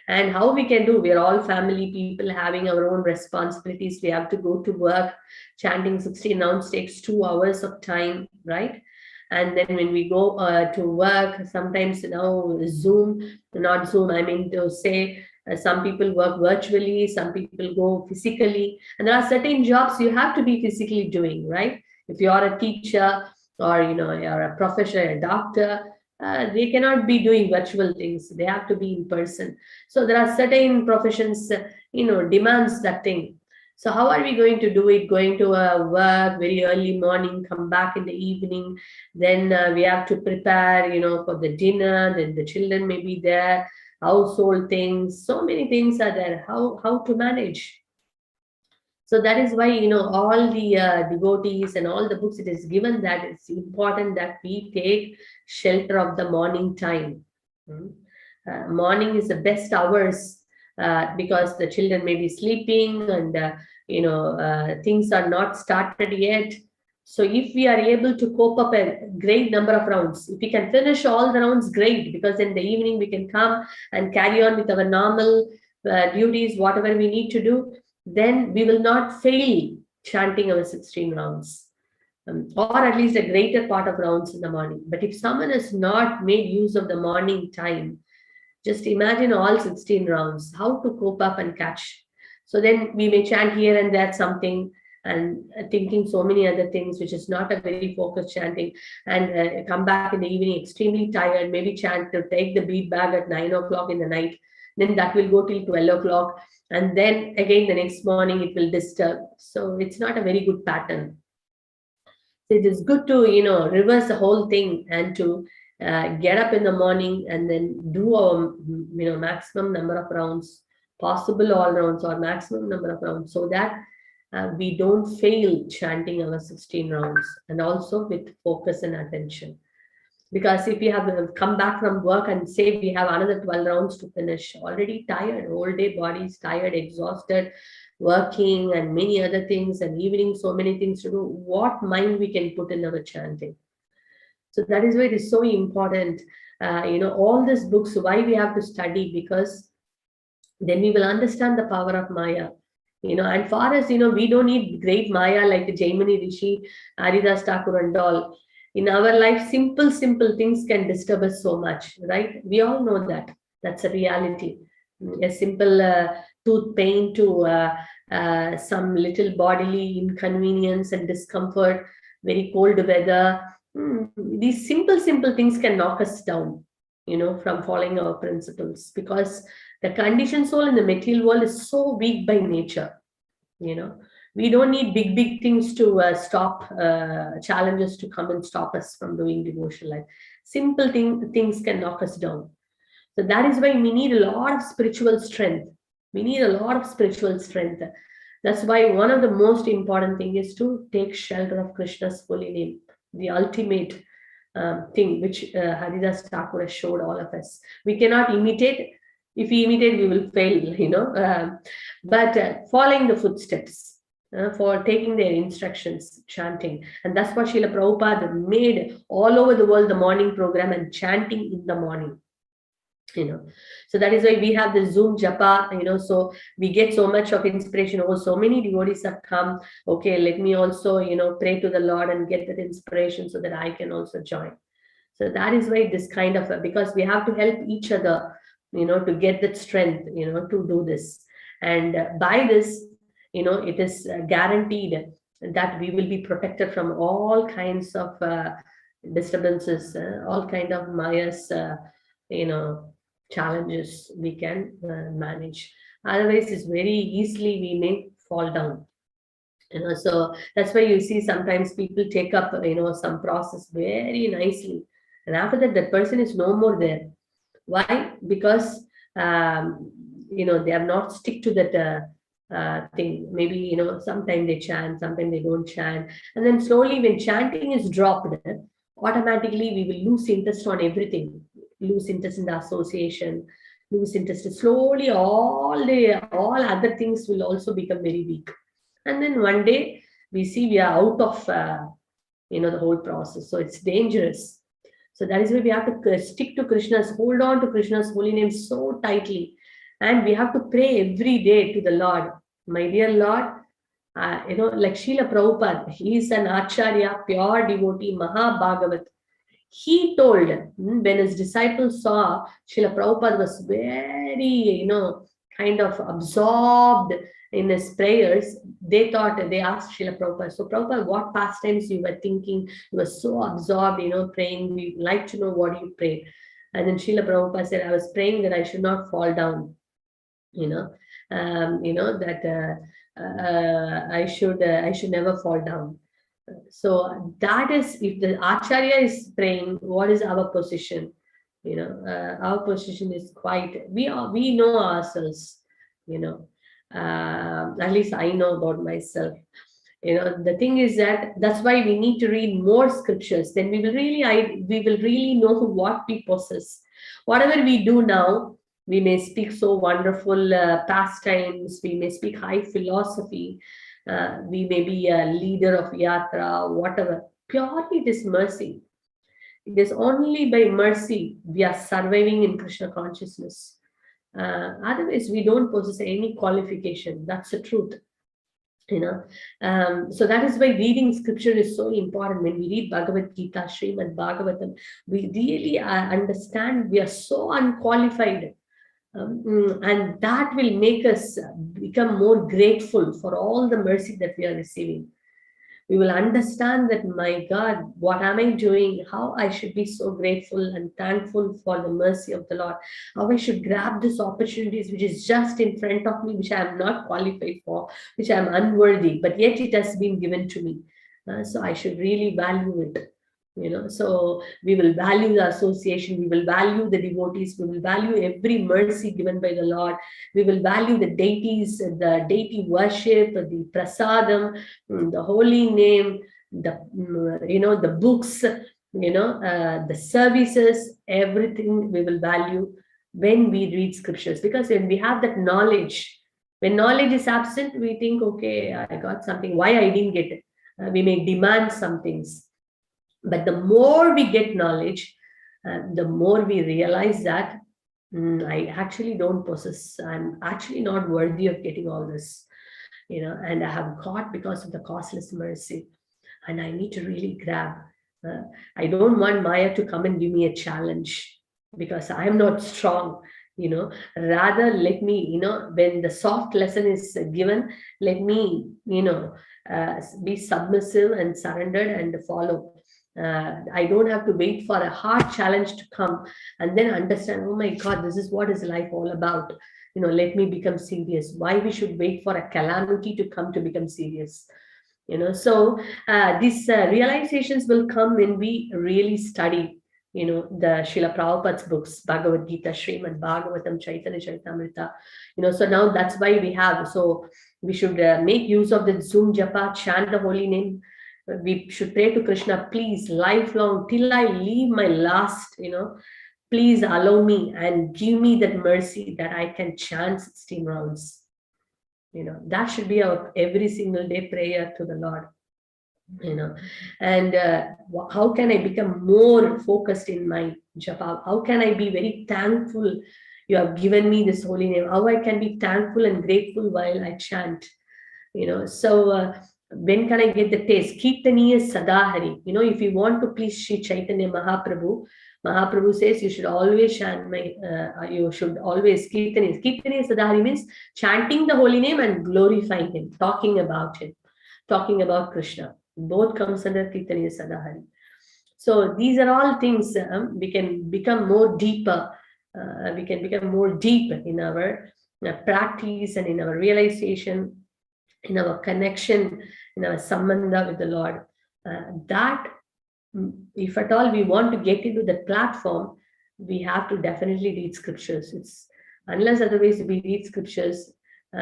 And how we can do, we are all family people having our own responsibilities. We have to go to work. Chanting 16 rounds takes 2 hours of time, right? And then when we go to work, sometimes Zoom, not Zoom, I mean to say, some people work virtually, some people go physically, and there are certain jobs you have to be physically doing, right? If you are a teacher or you're a professor, a doctor, they cannot be doing virtual things. They have to be in person. So there are certain professions, demands that thing. So how are we going to do it? Going to work very early morning, come back in the evening. Then we have to prepare, for the dinner. Then the children may be there, household things. So many things are there. How to manage? So that is why, all the devotees and all the books, it is given that it's important that we take shelter of the morning time. Morning is the best hours because the children may be sleeping and, things are not started yet. So if we are able to cope up a great number of rounds, if we can finish all the rounds, great, because in the evening we can come and carry on with our normal duties, whatever we need to do, then we will not fail chanting our 16 rounds, or at least a greater part of rounds in the morning. But if someone has not made use of the morning time, Just imagine all 16 rounds, how to cope up and catch. So then we may chant here and there something and thinking so many other things, which is not a very focused chanting, and come back in the evening extremely tired, maybe chant to take the bead bag at 9 o'clock in the night, then that will go till 12 o'clock, and then again the next morning it will disturb. So it's not a very good pattern. So it is good to, reverse the whole thing and to get up in the morning and then do a, maximum number of rounds, possible all rounds or maximum number of rounds, so that we don't fail chanting our 16 rounds, and also with focus and attention. Because if we have come back from work and say we have another 12 rounds to finish, already tired, whole day body is tired, exhausted, working and many other things, and evening so many things to do, what mind we can put in our chanting? So that is why it is so important. All these books, why we have to study, because then we will understand the power of Maya. And for us, we don't need great Maya like the Jaimini Rishi, Haridas Thakur and all. In our life, simple things can disturb us so much, right? We all know that. That's a reality. A simple tooth pain to some little bodily inconvenience and discomfort, very cold weather. These simple things can knock us down, from following our principles, because the conditioned soul in the material world is so weak by nature. We don't need big things to stop challenges to come and stop us from doing devotional life. Simple things can knock us down. So that is why we need a lot of spiritual strength. That's why one of the most important thing is to take shelter of Krishna's holy name, the ultimate thing which Haridas Thakur has showed all of us. We cannot imitate. If we imitate, we will fail, but following the footsteps, for taking their instructions, chanting. And that's what Srila Prabhupada made all over the world, the morning program and chanting in the morning. So that is why we have the Zoom Japa, so we get so much of inspiration. Oh, so many devotees have come. Okay, let me also, pray to the Lord and get that inspiration so that I can also join. So that is why this kind of, because we have to help each other, to get that strength, to do this. And by this, it is guaranteed that we will be protected from all kinds of disturbances, all kind of Maya's, challenges we can manage. Otherwise, it's very easily we may fall down. So that's why you see sometimes people take up, some process very nicely, and after that person is no more there. Why? Because they have not stick to that thing. Maybe sometimes they chant, sometimes they don't chant, and then slowly when chanting is dropped, automatically we will lose interest on everything, lose interest in the association, lose interest. Slowly all other things will also become very weak, and then one day we see we are out of the whole process. So it's dangerous. So that is why we have to stick to Krishna's, hold on to Krishna's holy name so tightly. And we have to pray every day to the Lord. My dear Lord, like Srila Prabhupada, he is an Acharya, pure devotee, Mahabhagavat. He told, when his disciples saw Srila Prabhupada was very, kind of absorbed in his prayers, they asked Srila Prabhupada, so Prabhupada, what pastimes you were thinking? You were so absorbed, praying. We'd like to know what you prayed. And then Srila Prabhupada said, I was praying that I should not fall down, that I should never fall down. So that is, if the Acharya is praying, what is our position? Our position is quite, we know ourselves, at least I know about myself. The thing is that's why we need to read more scriptures. Then we will really know what we possess. Whatever we do now, we may speak so wonderful pastimes, we may speak high philosophy, we may be a leader of yatra, whatever. Purely it is mercy. It is only by mercy we are surviving in Krishna consciousness. Otherwise, we don't possess any qualification. That's the truth. So that is why reading scripture is so important. When we read Bhagavad Gita, Srimad Bhagavatam, we really understand we are so unqualified. And that will make us become more grateful for all the mercy that we are receiving. We will understand that, my God, what am I doing? How I should be so grateful and thankful for the mercy of the Lord. How I should grab these opportunities which is just in front of me, which I am not qualified for, which I am unworthy, but yet it has been given to me. So I should really value it. So we will value the association, we will value the devotees, we will value every mercy given by the Lord, we will value the deities, the deity worship, the prasadam, the holy name, the books, the services, everything we will value when we read scriptures. Because when we have that knowledge, when knowledge is absent, we think, okay, I got something, why I didn't get it? We may demand some things. But the more we get knowledge, the more we realize that I actually don't possess, I'm actually not worthy of getting all this, and I have got because of the causeless mercy, and I need to really grab. I don't want Maya to come and give me a challenge because I'm not strong. Rather let me, when the soft lesson is given, let me, be submissive and surrendered and follow. I don't have to wait for a hard challenge to come and then understand, oh my God, this is what is life all about. Let me become serious. Why we should wait for a calamity to come to become serious? So these realizations will come when we really study, the Srila Prabhupada's books, Bhagavad Gita, Srimad Bhagavatam, Chaitanya Charitamrita. So now that's why we have. So we should make use of the Zoom Japa, chant the holy name. We should pray to Krishna, please, lifelong, till I leave my last, please allow me and give me that mercy that I can chant 16 rounds. That should be our every single day prayer to the Lord. And how can I become more focused in my japa? How can I be very thankful you have given me this holy name? How I can be thankful and grateful while I chant? So when can I get the taste? Kirtaniya Sadahari. If you want to please Sri Chaitanya Mahaprabhu says you should always chant you should always Kirtaniya. Kirtaniya Sadahari means chanting the holy name and glorifying him, talking about him, talking about Krishna. Both comes under Kirtaniya Sadahari. So these are all things we can become more deeper. We can become more deep in our practice and in our realization, in our connection, in our sambandha with the Lord. That, if at all we want to get into the platform, we have to definitely read scriptures. It's unless otherwise we read scriptures, we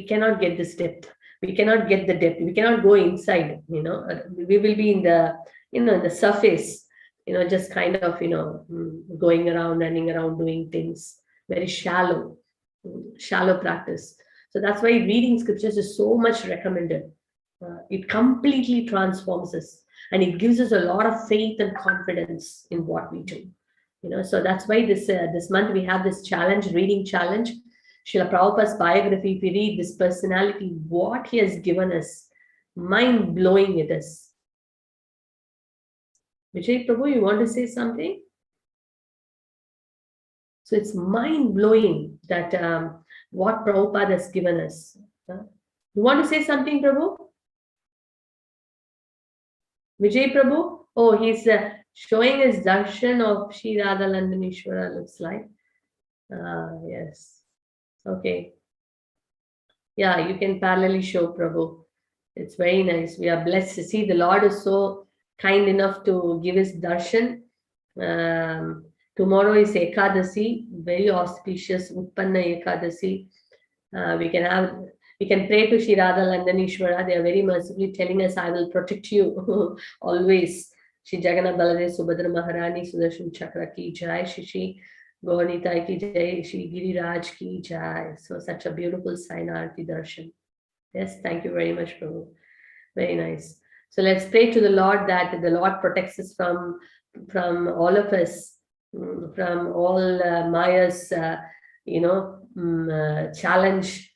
cannot get this depth. We cannot get the depth. We cannot go inside. We will be in the, the surface. Just kind of, going around, running around, doing things. Very shallow practice. So that's why reading scriptures is so much recommended. It completely transforms us, and it gives us a lot of faith and confidence in what we do. So that's why this month we have this challenge, reading challenge. Srila Prabhupada's biography, if we read this personality, what he has given us, mind-blowing it is. Vijay Prabhu, you want to say something? So it's mind-blowing that what Prabhupada has given us. You want to say something, Prabhu? Vijay Prabhu? Oh, he's showing his darshan of Shri Radha Landanishwara, looks like. Yes. Okay. Yeah, you can parallelly show, Prabhu. It's very nice. We are blessed to see the Lord is so kind enough to give his darshan. Tomorrow is Ekadasi, very auspicious, Utpanna Ekadasi. We can pray to Shri Radha Landanishwara. They are very mercifully telling us, I will protect you always. Shri Jagannath Baladev Subhadra Maharani Sudarshan Chakra ki jai, Shri Gauranitai ki jai, Shri Giriraj ki jai. So such a beautiful sign Arti darshan. Yes, thank you very much, Prabhu. Very nice. So let's pray to the Lord that the Lord protects us from all of us, from all Maya's, challenge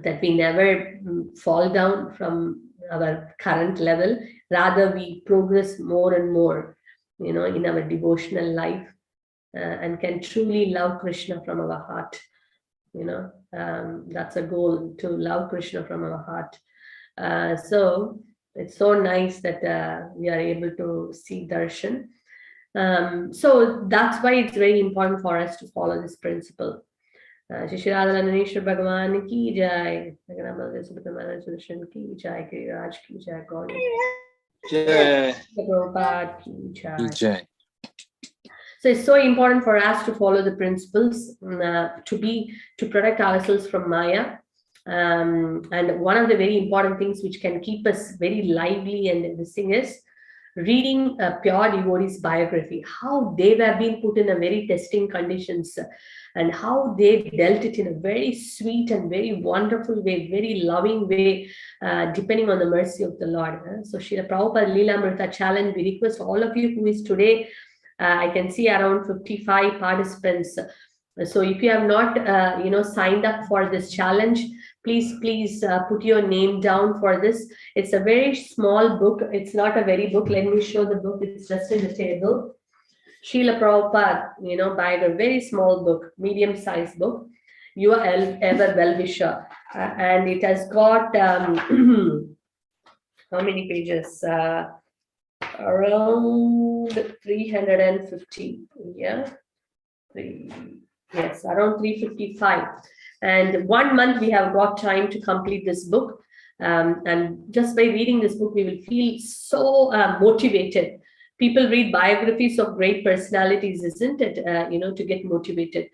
that we never fall down from our current level. Rather, we progress more and more, in our devotional life, and can truly love Krishna from our heart. That's a goal, to love Krishna from our heart. So it's so nice that we are able to see darshan. So that's why it's very important for us to follow this principle. Shri Radhananeshwar Bhagavan ki jai, Sudarshan ki jai, Giriraj ki jai, Gauri Prabhupada ki jai. So it's so important for us to follow the principles, to protect ourselves from Maya. And one of the very important things which can keep us very lively and this thing is reading a pure devotee's biography, how they have been put in a very testing conditions, and how they dealt it in a very sweet and very wonderful way, very loving way, depending on the mercy of the Lord. So Srila Prabhupada Leela Amrita Challenge, we request all of you who is today, I can see around 55 participants. So if you have not, signed up for this challenge, please put your name down for this. It's a very small book. It's not a very book. Let me show the book. It's just in the table. Srila Prabhupada, by a very small book, medium-sized book. You are ever well-wisher. And it has got, how many pages? Around 350. Yeah. Yes, around 355. And 1 month we have got time to complete this book. And just by reading this book, we will feel so motivated. People read biographies of great personalities, isn't it? To get motivated.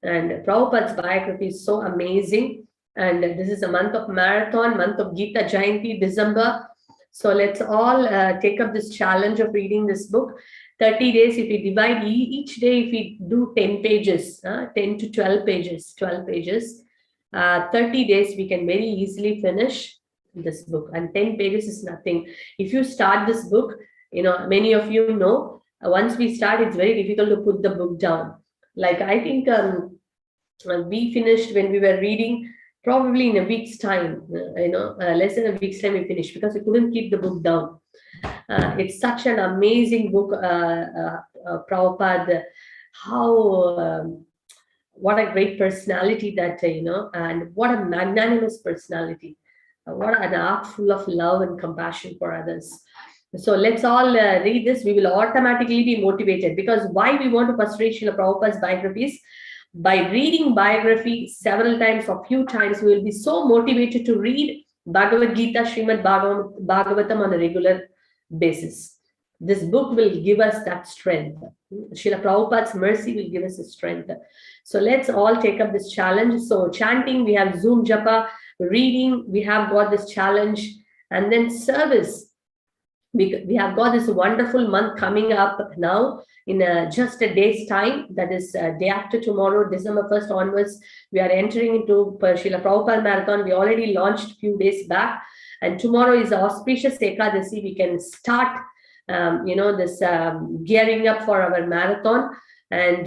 And Prabhupada's biography is so amazing. And this is a month of marathon, month of Gita Jayanti, December. So let's all take up this challenge of reading this book. 30 days, if we divide each day, if we do 10 pages, 10 to 12 pages, 30 days, we can very easily finish this book. And 10 pages is nothing. If you start this book, many of you know, once we start, it's very difficult to put the book down. Like I think we finished when we were reading, probably in a week's time, less than a week's time we finished because we couldn't keep the book down. It's such an amazing book, Prabhupada, what a great personality that, and what a magnanimous personality, what an art full of love and compassion for others. So let's all read this. We will automatically be motivated, because why we want to frustrate Srila Prabhupada's biographies? By reading biography several times or few times, we will be so motivated to read Bhagavad Gita, Srimad Bhagavatam on a regular basis. This book will give us that strength. Srila Prabhupada's mercy will give us the strength. So let's all take up this challenge. So chanting, we have Zoom Japa. Reading, we have got this challenge. And then service. We have got this wonderful month coming up now in just a day's time. That is day after tomorrow, December 1st onwards. We are entering into Srila Prabhupada Marathon. We already launched a few days back. And tomorrow is auspicious Ekadasi. We can start, this gearing up for our marathon. And,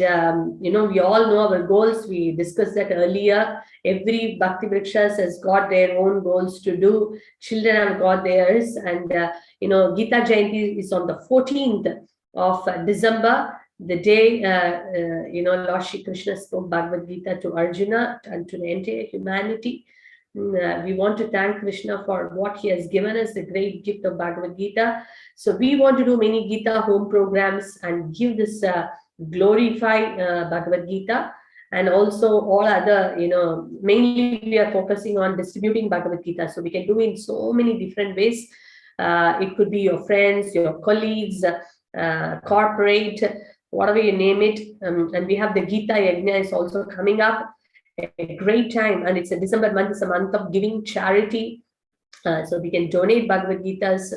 we all know our goals. We discussed that earlier. Every Bhakti Vrikshas has got their own goals to do. Children have got theirs. And, Gita Jayanti is on the 14th of December, the day, Lord Shri Krishna spoke Bhagavad Gita to Arjuna and to the entire humanity. We want to thank Krishna for what he has given us, the great gift of Bhagavad Gita. So we want to do many Gita home programs and give this glorify Bhagavad Gita, and also all other, mainly we are focusing on distributing Bhagavad Gita. So we can do in so many different ways. It could be your friends, your colleagues, corporate, whatever you name it. And we have the Gita Yajna is also coming up. A great time, and it's a December month. It's a month of giving charity, so we can donate Bhagavad Gitas.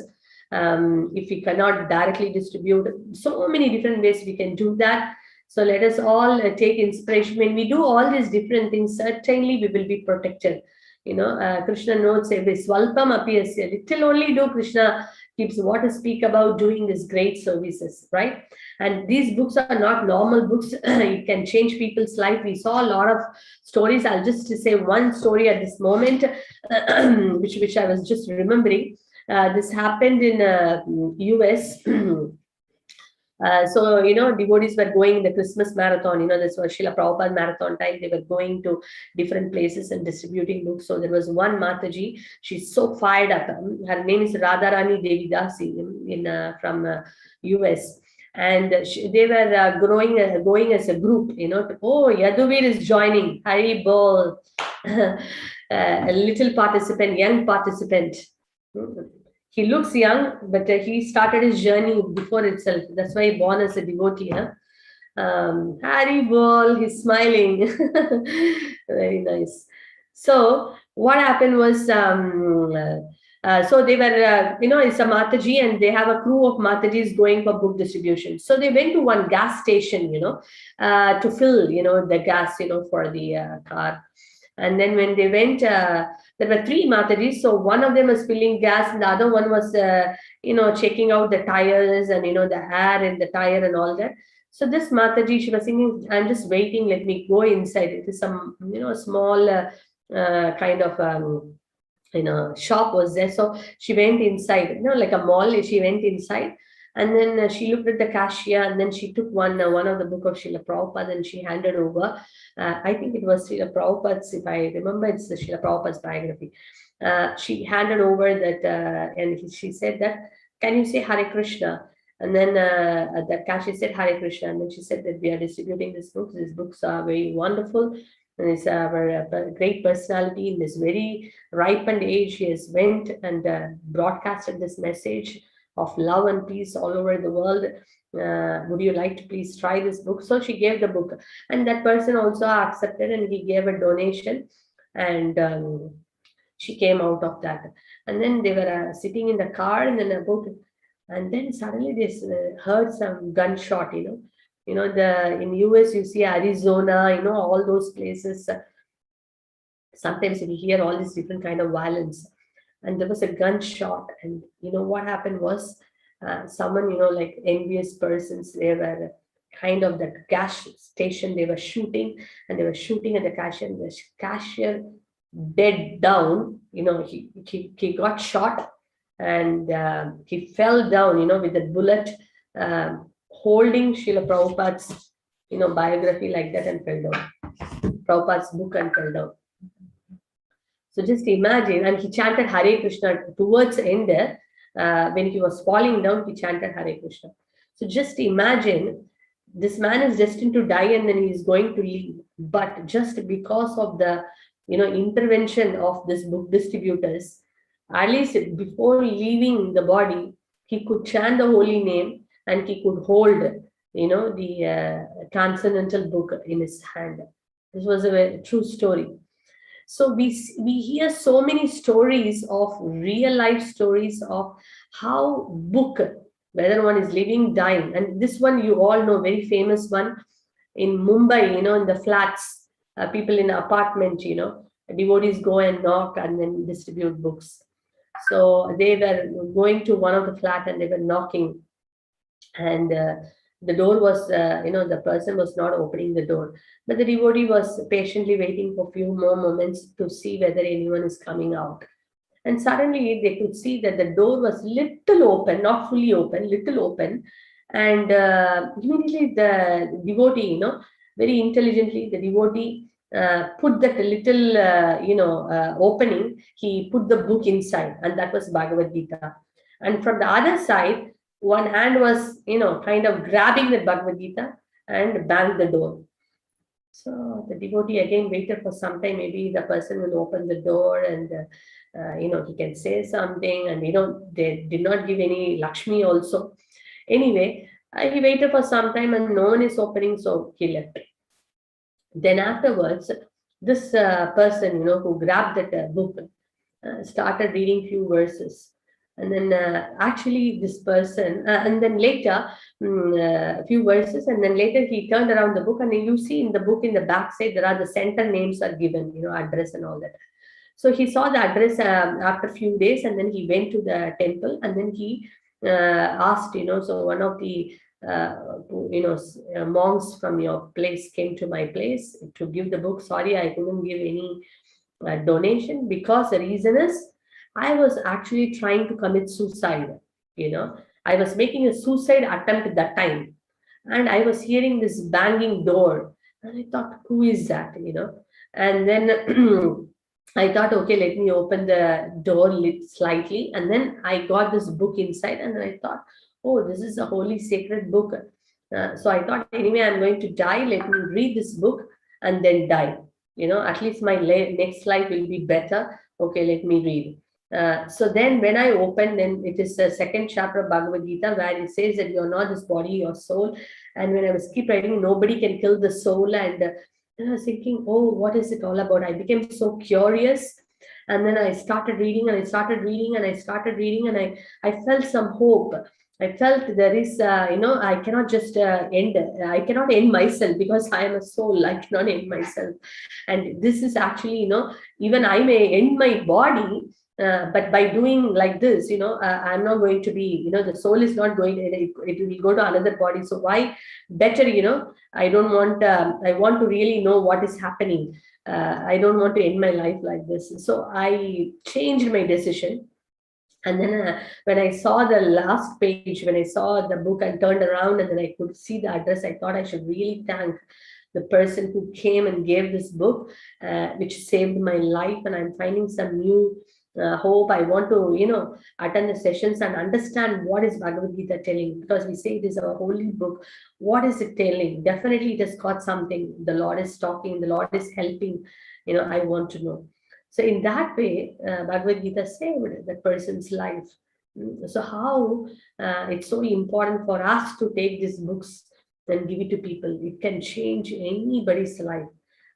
If we cannot directly distribute, so many different ways we can do that. So let us all take inspiration. When we do all these different things, certainly we will be protected. Krishna notes every swalpam apiyasya, little only do Krishna keeps what to speak about doing these great services, right? And these books are not normal books. It can change people's life. We saw a lot of stories. I'll just say one story at this moment, which I was just remembering. This happened in US. So, devotees were going in the Christmas marathon, this was Srila Prabhupada marathon time. They were going to different places and distributing books. So there was one Mataji, she's so fired up. Her name is Radharani Devidasi from US. And they were going as a group, Yaduvir is joining, Hari Bol, a little participant, young participant. He looks young, but he started his journey before itself. That's why he born as a devotee. Hari Bol, he's smiling. Very nice. So what happened was, so they were, it's a Mataji, and they have a crew of Matajis going for book distribution. So they went to one gas station, to fill, the gas, for the car. And then when they went, there were three Matajis. So one of them was filling gas, and the other one was, checking out the tires and, the air in the tire and all that. So this Mataji, she was thinking, I'm just waiting, let me go inside. It is some, small kind of, shop was there. So she went inside, like a mall. She went inside. And then she looked at the cashier, and then she took one of the book of Srila Prabhupada, and she handed over. I think it was Srila Prabhupada's, if I remember, it's Srila Prabhupada's biography. She handed over that, and she said that, can you say Hare Krishna? And then the cashier said Hare Krishna. And then she said that we are distributing these books. These books are very wonderful. And it's a great personality in this very ripened age. She has went and broadcasted this message of love and peace all over the world. Would you like to please try this book? So she gave the book, and that person also accepted, and he gave a donation, and she came out of that. And then they were sitting in the car, and then suddenly they heard some gunshot. In US you see Arizona, all those places. Sometimes we hear all this different kind of violence. And there was a gunshot, and what happened was someone, like envious persons, they were kind of that gas station, they were shooting, and they were shooting at the cashier, and the cashier dead down, he got shot, and he fell down, with a bullet, holding Srila Prabhupada's, biography like that, and fell down. Prabhupada's book, and fell down. So just imagine, and he chanted Hare Krishna towards the end. When he was falling down, he chanted Hare Krishna. So just imagine, this man is destined to die, and then he is going to leave. But just because of the, intervention of this book distributors, at least before leaving the body, he could chant the holy name, and he could hold, the transcendental book in his hand. This was a true story. So we hear so many stories of real life stories of how book, whether one is living, dying. And this one you all know, very famous one in Mumbai, in the flats, people in apartment, devotees go and knock and then distribute books. So they were going to one of the flat, and they were knocking, and the door was, the person was not opening the door, but the devotee was patiently waiting for a few more moments to see whether anyone is coming out. And suddenly they could see that the door was little open, not fully open, little open. And immediately the devotee, very intelligently, the devotee put that little, opening, he put the book inside, and that was Bhagavad Gita. And from the other side, one hand was, kind of grabbing the Bhagavad Gita and banged the door. So the devotee again waited for some time. Maybe the person will open the door, and, he can say something. And, they did not give any Lakshmi also. Anyway, he waited for some time, and no one is opening, so he left. Then afterwards, this person, who grabbed that book, started reading few verses. And then actually this person, and then later, a few verses, and then later he turned around the book, and you see in the book, in the back side, there are the center names are given, address and all that. So he saw the address after a few days, and then he went to the temple, and then he asked, so one of the monks from your place came to my place to give the book. Sorry, I couldn't give any donation, because the reason is I was actually trying to commit suicide. I was making a suicide attempt at that time, and I was hearing this banging door, and I thought, who is that? And then I thought, okay, let me open the door slightly, and then I got this book inside, and then I thought, oh, this is a holy sacred book. So I thought, anyway, I'm going to die. Let me read this book and then die. At least my next life will be better. Okay, let me read. So then when I open, then it is the second chapter of Bhagavad Gita, where it says that you're not this body, your soul. And when I was keep writing, nobody can kill the soul. And I was thinking, oh, what is it all about? I became so curious. And then I started reading, and I started reading, and I started reading, and I felt some hope. I felt there is, I cannot just I cannot end myself, because I am a soul. I cannot end myself. And this is actually, even I may end my body, but by doing like this, I'm not going to be, the soul is not going to, it will go to another body. So why better, I don't want, I want to really know what is happening. I don't want to end my life like this. So I changed my decision. And then when I saw the last page, when I saw the book and turned around, and then I could see the address, I thought I should really thank the person who came and gave this book, which saved my life. And I'm finding some new hope. I want to, attend the sessions and understand what is Bhagavad Gita telling, because we say it is a holy book. What is it telling? Definitely it has got something. The Lord is talking, the Lord is helping. I want to know. So in that way, Bhagavad Gita saved that person's life. So how it's so important for us to take these books and give it to people. It can change anybody's life.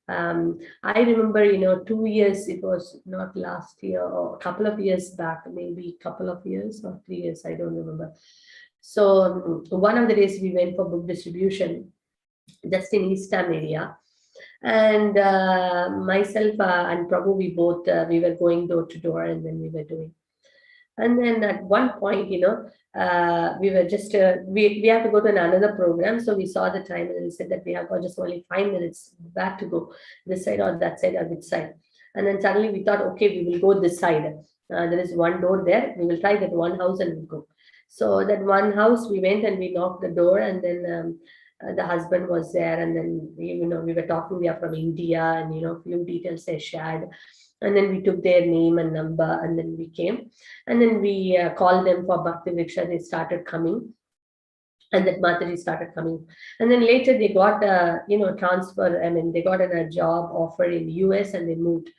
I remember, 2 years, it was not last year or a couple of years back, maybe a couple of years or 3 years, I don't remember. So one of the days we went for book distribution, just in Eastern area. And myself and Prabhu, we both, we were going door to door, and then we were doing. And then at one point, we were just, we have to go to another program. So we saw the time, and we said that we have got just only 5 minutes back to go, this side or that side or which side. And then suddenly we thought, okay, we will go this side. There is one door there. We will try that one house and we'll go. So that one house, we went and we knocked the door, and then the husband was there, and then we were talking. We are from India, and few details they shared, and then we took their name and number, and then we came, and then we called them for Bhakti Vriksha. They started coming, and that Mataji started coming, and then later they got transfer. I mean, they got a job offer in US, and they moved.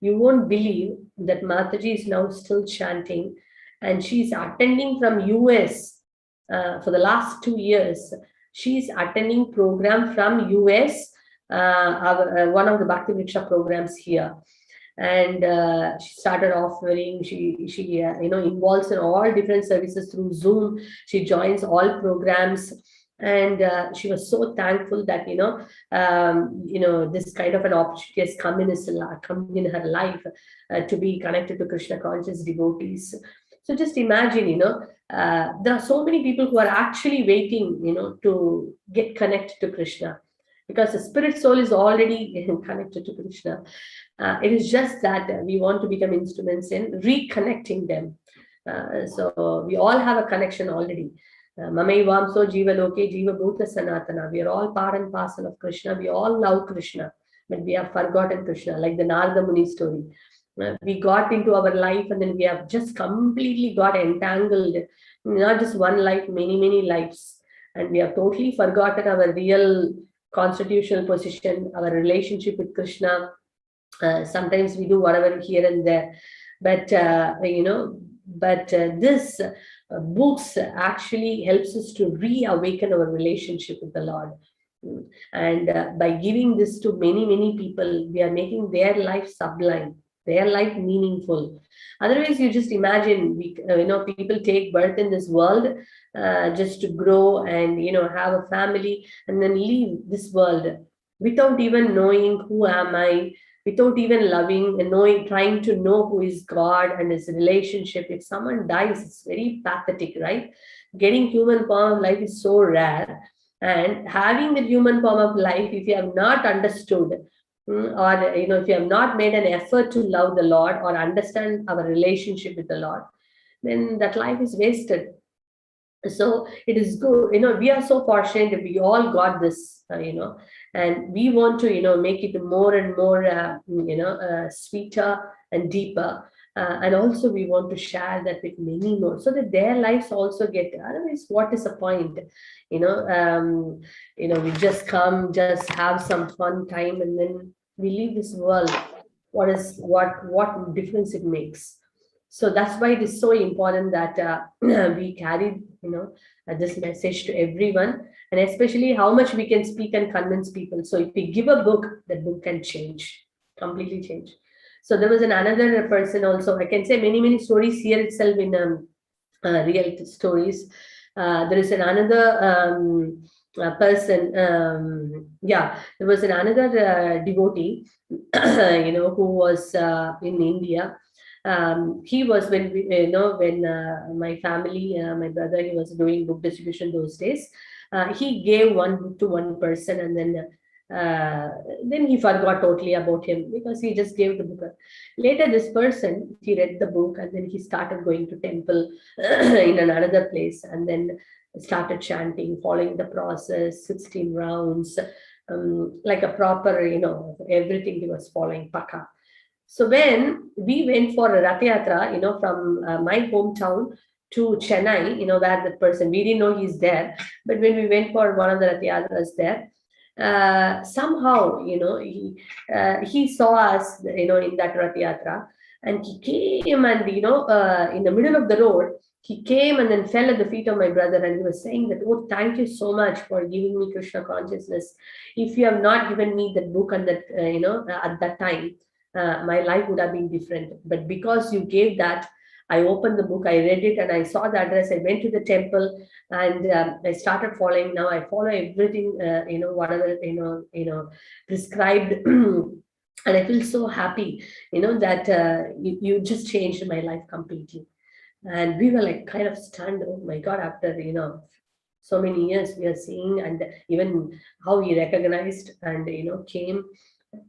You won't believe that Mataji is now still chanting, and she's attending from US for the last 2 years. She's attending program from US, one of the Bhakti Vriksha programs here. And she started offering, she involves in all different services through Zoom. She joins all programs. And she was so thankful that, this kind of an opportunity has come in her life to be connected to Krishna conscious devotees. So just imagine, there are so many people who are actually waiting, to get connected to Krishna, because the spirit soul is already connected to Krishna. It is just that we want to become instruments in reconnecting them. So we all have a connection already. Mamai Vamso Jiva Loke Jiva Bhuta Sanatana. We are all part and parcel of Krishna. We all love Krishna, but we have forgotten Krishna, like the Narada Muni story. We got into our life, and then we have just completely got entangled, not just one life, many lives. And we have totally forgotten our real constitutional position, our relationship with Krishna. Sometimes we do whatever here and there, but this books actually helps us to reawaken our relationship with the Lord. And by giving this to many people, we are making their life sublime, their life meaningful. Otherwise, you just imagine, people take birth in this world just to grow and have a family, and then leave this world without even knowing who am I, without even loving and knowing, trying to know who is God and his relationship. If someone dies, it's very pathetic, right? Getting human form of life is so rare. And having the human form of life, if you have not understood, or if you have not made an effort to love the Lord or understand our relationship with the Lord, then that life is wasted. So it is good, we are so fortunate that we all got this, and we want to make it more and more sweeter and deeper, and also we want to share that with many more, so that their lives also get, otherwise what is the point? We just come, just have some fun time, and then we leave this world. What difference it makes? So that's why it is so important that we carry this message to everyone, and especially how much we can speak and convince people. So if we give a book, that book can change, completely change. So there was another person also. I can say many stories here itself in real stories. There is another person. There was another devotee, who was in India. He was when my family, my brother, he was doing book distribution those days. He gave one book to one person, and then he forgot totally about him because he just gave the book. Later, this person, he read the book, and then he started going to temple in another place, and then started chanting, following the process, 16 rounds, like a proper, everything he was following, paka. So when we went for a Rath Yatra, from my hometown to Chennai, where the person, we didn't know he's there, but when we went for one of the Rath Yatras there, somehow, he saw us, in that Rath Yatra, and he came and, in the middle of the road, he came and then fell at the feet of my brother, and he was saying that, oh, thank you so much for giving me Krishna consciousness. If you have not given me that book and that, at that time, my life would have been different. But because you gave that, I opened the book, I read it, and I saw the address. I went to the temple, and I started following. Now I follow everything, whatever prescribed, and I feel so happy, that you just changed my life completely. And we were like kind of stunned. Oh my God! After so many years, we are seeing, and even how he recognized and came.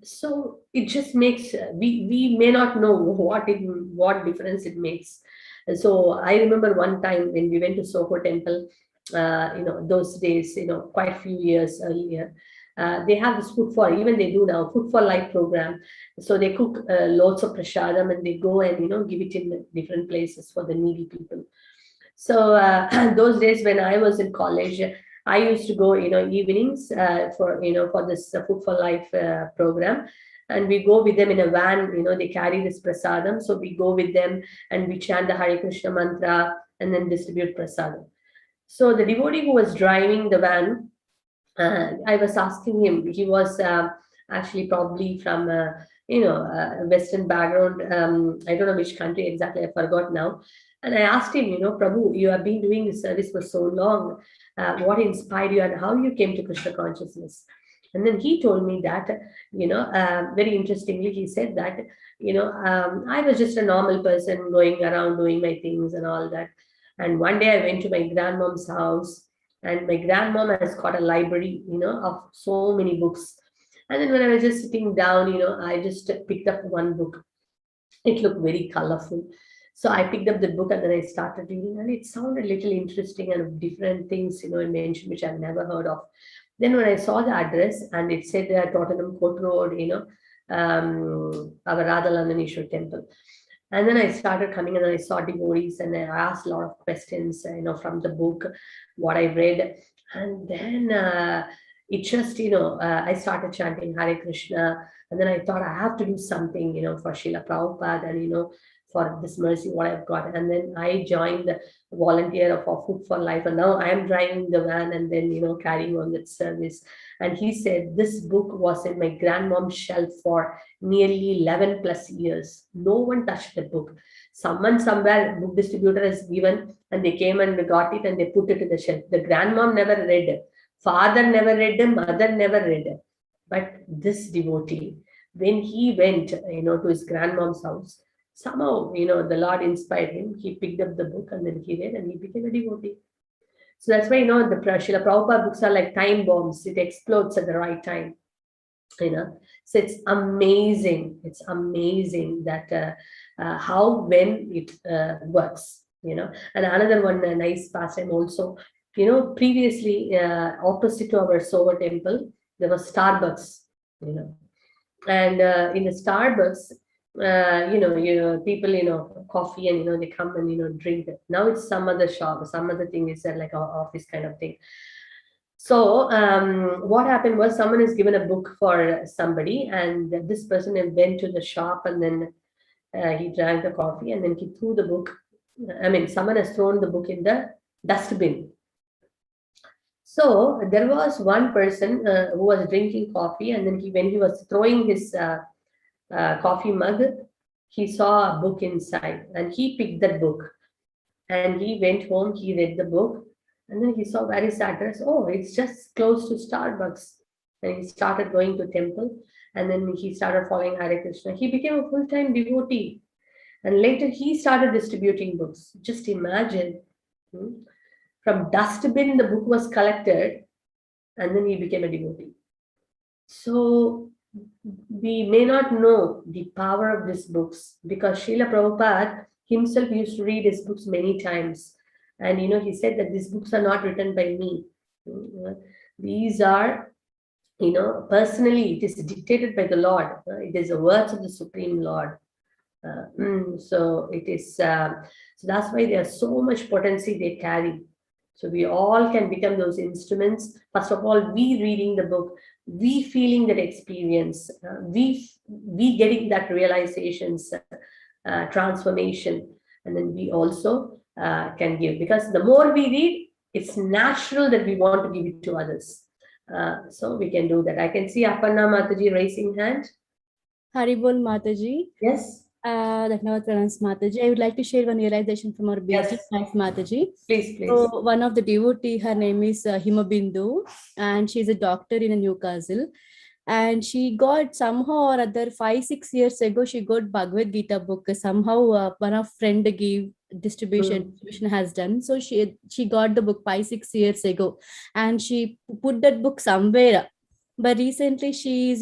So it just makes, we may not know what difference it makes. And so I remember one time when we went to Soho temple, those days, quite a few years earlier, they have this food for, even they do now, food for life program. So they cook loads of prasadam, and they go and give it in different places for the needy people. So those days when I was in college, I used to go, evenings for this Food for Life program, and we go with them in a van. They carry this prasadam, so we go with them and we chant the Hare Krishna mantra and then distribute prasadam. So the devotee who was driving the van, I was asking him. He was actually probably from Western background. I don't know which country exactly. I forgot now. And I asked him, Prabhu, you have been doing this service for so long. What inspired you and how you came to Krishna consciousness? And then he told me that, very interestingly, he said that, I was just a normal person going around doing my things and all that. And one day I went to my grandmom's house, and my grandmom has got a library, of so many books. And then when I was just sitting down, I just picked up one book. It looked very colorful. So I picked up the book and then I started reading, and it sounded a little interesting and different things, it mentioned which I've never heard of. Then when I saw the address and it said Tottenham Court Road, our Radhalandaneshwar temple. And then I started coming, and then I saw devotees, and I asked a lot of questions, from the book, what I read. And then it just, I started chanting Hare Krishna. And then I thought I have to do something, for Srila Prabhupada and, for this mercy, what I've got. And then I joined the volunteer for Food for Life. And now I'm driving the van and then, carrying on that service. And he said, this book was in my grandmom's shelf for nearly 11 plus years. No one touched the book. Someone somewhere, book distributor has given, and they came and got it and they put it in the shelf. The grandmom never read it. Father never read it. Mother never read it. But this devotee, when he went, to his grandmom's house, somehow, the Lord inspired him. He picked up the book and then he read and he became a devotee. So that's why, the Srila Prabhupada books are like time bombs. It explodes at the right time, So it's amazing. It's amazing that how, when it works, And another one nice pastime also, previously opposite to our Sober temple, there was Starbucks, and in the Starbucks, people, coffee and, they come and, drink it. Now it's some other shop, some other thing is like an office kind of thing. So what happened was someone has given a book for somebody, and this person went to the shop and then he drank the coffee and then he threw the book. I mean, someone has thrown the book in the dustbin. So there was one person who was drinking coffee, and then when he was throwing his coffee mug, he saw a book inside, and he picked that book, and he went home. He read the book, and then he saw various address. Oh, it's just close to Starbucks, and he started going to temple, and then he started following Hare Krishna. He became a full-time devotee, and later he started distributing books. Just imagine. From dustbin, the book was collected, and then he became a devotee. So we may not know the power of these books because Srila Prabhupada himself used to read his books many times. And, he said that these books are not written by me. These are, personally, it is dictated by the Lord. It is the words of the Supreme Lord. So it is, so that's why there's so much potency they carry. So we all can become those instruments. First of all, we reading the book, we feeling that experience, we getting that realizations, transformation, and then we also can give. Because the more we read, it's natural that we want to give it to others. So we can do that. I can see Aparna Mataji raising hand. Haribol Mataji. Yes. Dhanyavad Pranams Mataji. I would like to share one realization from our BG wife Mataji. Please. So one of the devotee, her name is Himabindu, and she's a doctor in Newcastle. And she got somehow or other 5-6 years ago, she got Bhagavad Gita book. Somehow one of friend gave distribution has done. So she got the book 5-6 years ago, and she put that book somewhere. But recently she is,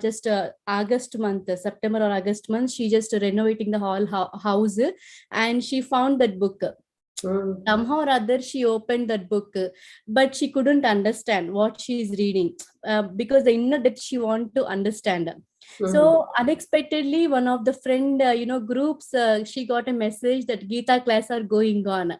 just August month, September or August month, she just renovating the whole house, and she found that book. Somehow or other she opened that book, but she couldn't understand what she is reading because the inner depth she want to understand. So unexpectedly, one of the friend groups, she got a message that Gita class are going on.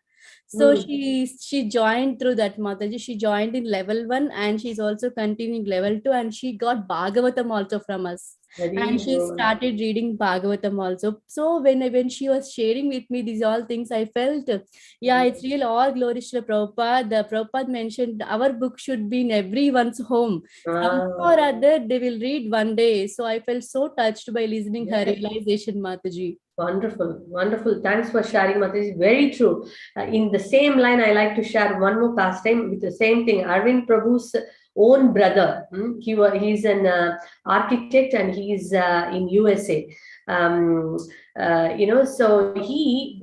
So she joined through that, Mataji. She joined in level 1 and she's also continuing level 2, and she got Bhagavatam also from us. And she started reading Bhagavatam also. So when she was sharing with me these all things, I felt, it's really all glory to Prabhupada. The Prabhupada mentioned our book should be in everyone's home. Some or other they will read one day. So I felt so touched by listening her realization, Mataji. Wonderful. Thanks for sharing, Mataji. Very true. In the same line, I like to share one more pastime with the same thing. Arvind Prabhu's own brother. He's an architect and he's in USA. So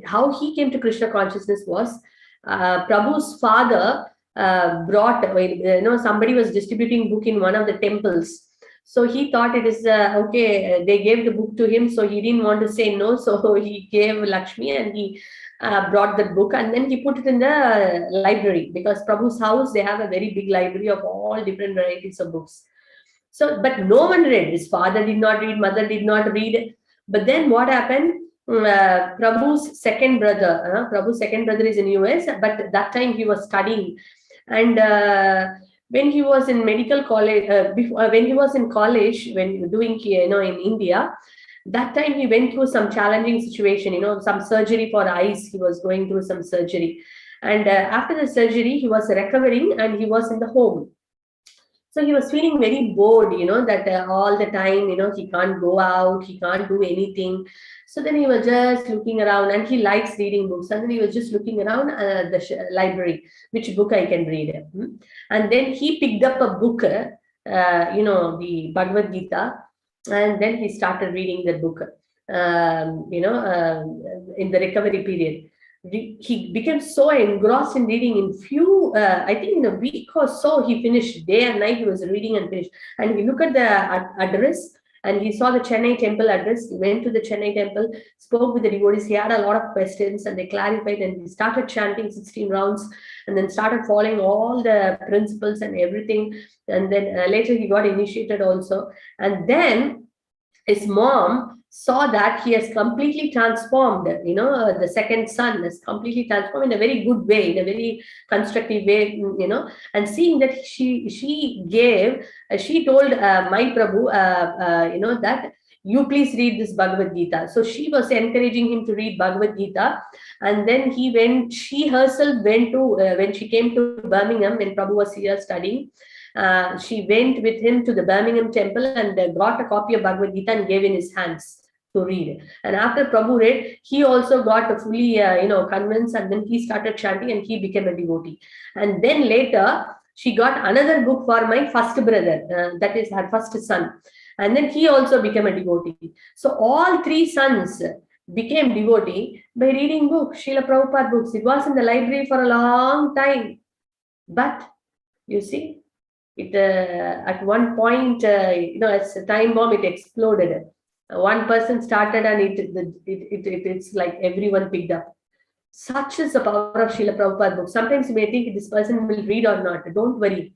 how he came to Krishna consciousness was Prabhu's father brought, somebody was distributing book in one of the temples. So he thought it is okay. They gave the book to him, so he didn't want to say no. So he gave Lakshmi, and he brought the book, and then he put it in the library, because Prabhu's house, they have a very big library of all different varieties of books. So, but no one read. His father did not read, mother did not read. But then what happened? Prabhu's second brother is in US, but that time he was studying, and when he was in medical college, when he was in college, when doing, in India, that time he went through some challenging situation, some surgery for eyes. He was going through some surgery. And after the surgery, he was recovering and he was in the home. So he was feeling very bored, that all the time, he can't go out, he can't do anything. So then he was just looking around, and he likes reading books. And then he was just looking around the library, which book I can read. And then he picked up a book, the Bhagavad Gita. And then he started reading the book, in the recovery period. He became so engrossed in reading. In few, I think in a week or so, he finished. Day and night he was reading and finished. And he looked at the address, and he saw the Chennai temple address. He went to the Chennai temple, spoke with the devotees. He had a lot of questions, and they clarified, and he started chanting 16 rounds, and then started following all the principles and everything. And then later he got initiated also. And then his mom saw that he has completely transformed. The second son has completely transformed in a very good way, in a very constructive way, and seeing that she told my Prabhu, that you please read this Bhagavad Gita. So she was encouraging him to read Bhagavad Gita. And then she herself went to, when she came to Birmingham, when Prabhu was here studying, she went with him to the Birmingham temple and got a copy of Bhagavad Gita and gave in his hands to read. And after Prabhu read, he also got fully, convinced, and then he started chanting and he became a devotee. And then later, she got another book for my first brother, that is her first son. And then he also became a devotee. So all three sons became devotee by reading books, Srila Prabhupada books. It was in the library for a long time. But you see, it at one point, as a time bomb, it exploded. One person started, and it's like everyone picked up. Such is the power of Srila Prabhupada book. Sometimes you may think this person will read or not. Don't worry.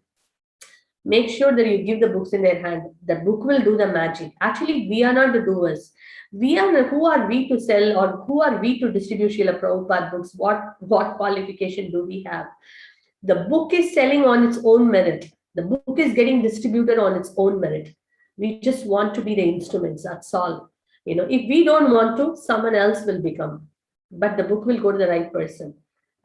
Make sure that you give the books in their hand. The book will do the magic. Actually, we are not the doers. Who are we to sell, or who are we to distribute Srila Prabhupada books? What qualification do we have? The book is selling on its own merit. The book is getting distributed on its own merit. We just want to be the instruments. That's all. If we don't want to, someone else will become. But the book will go to the right person.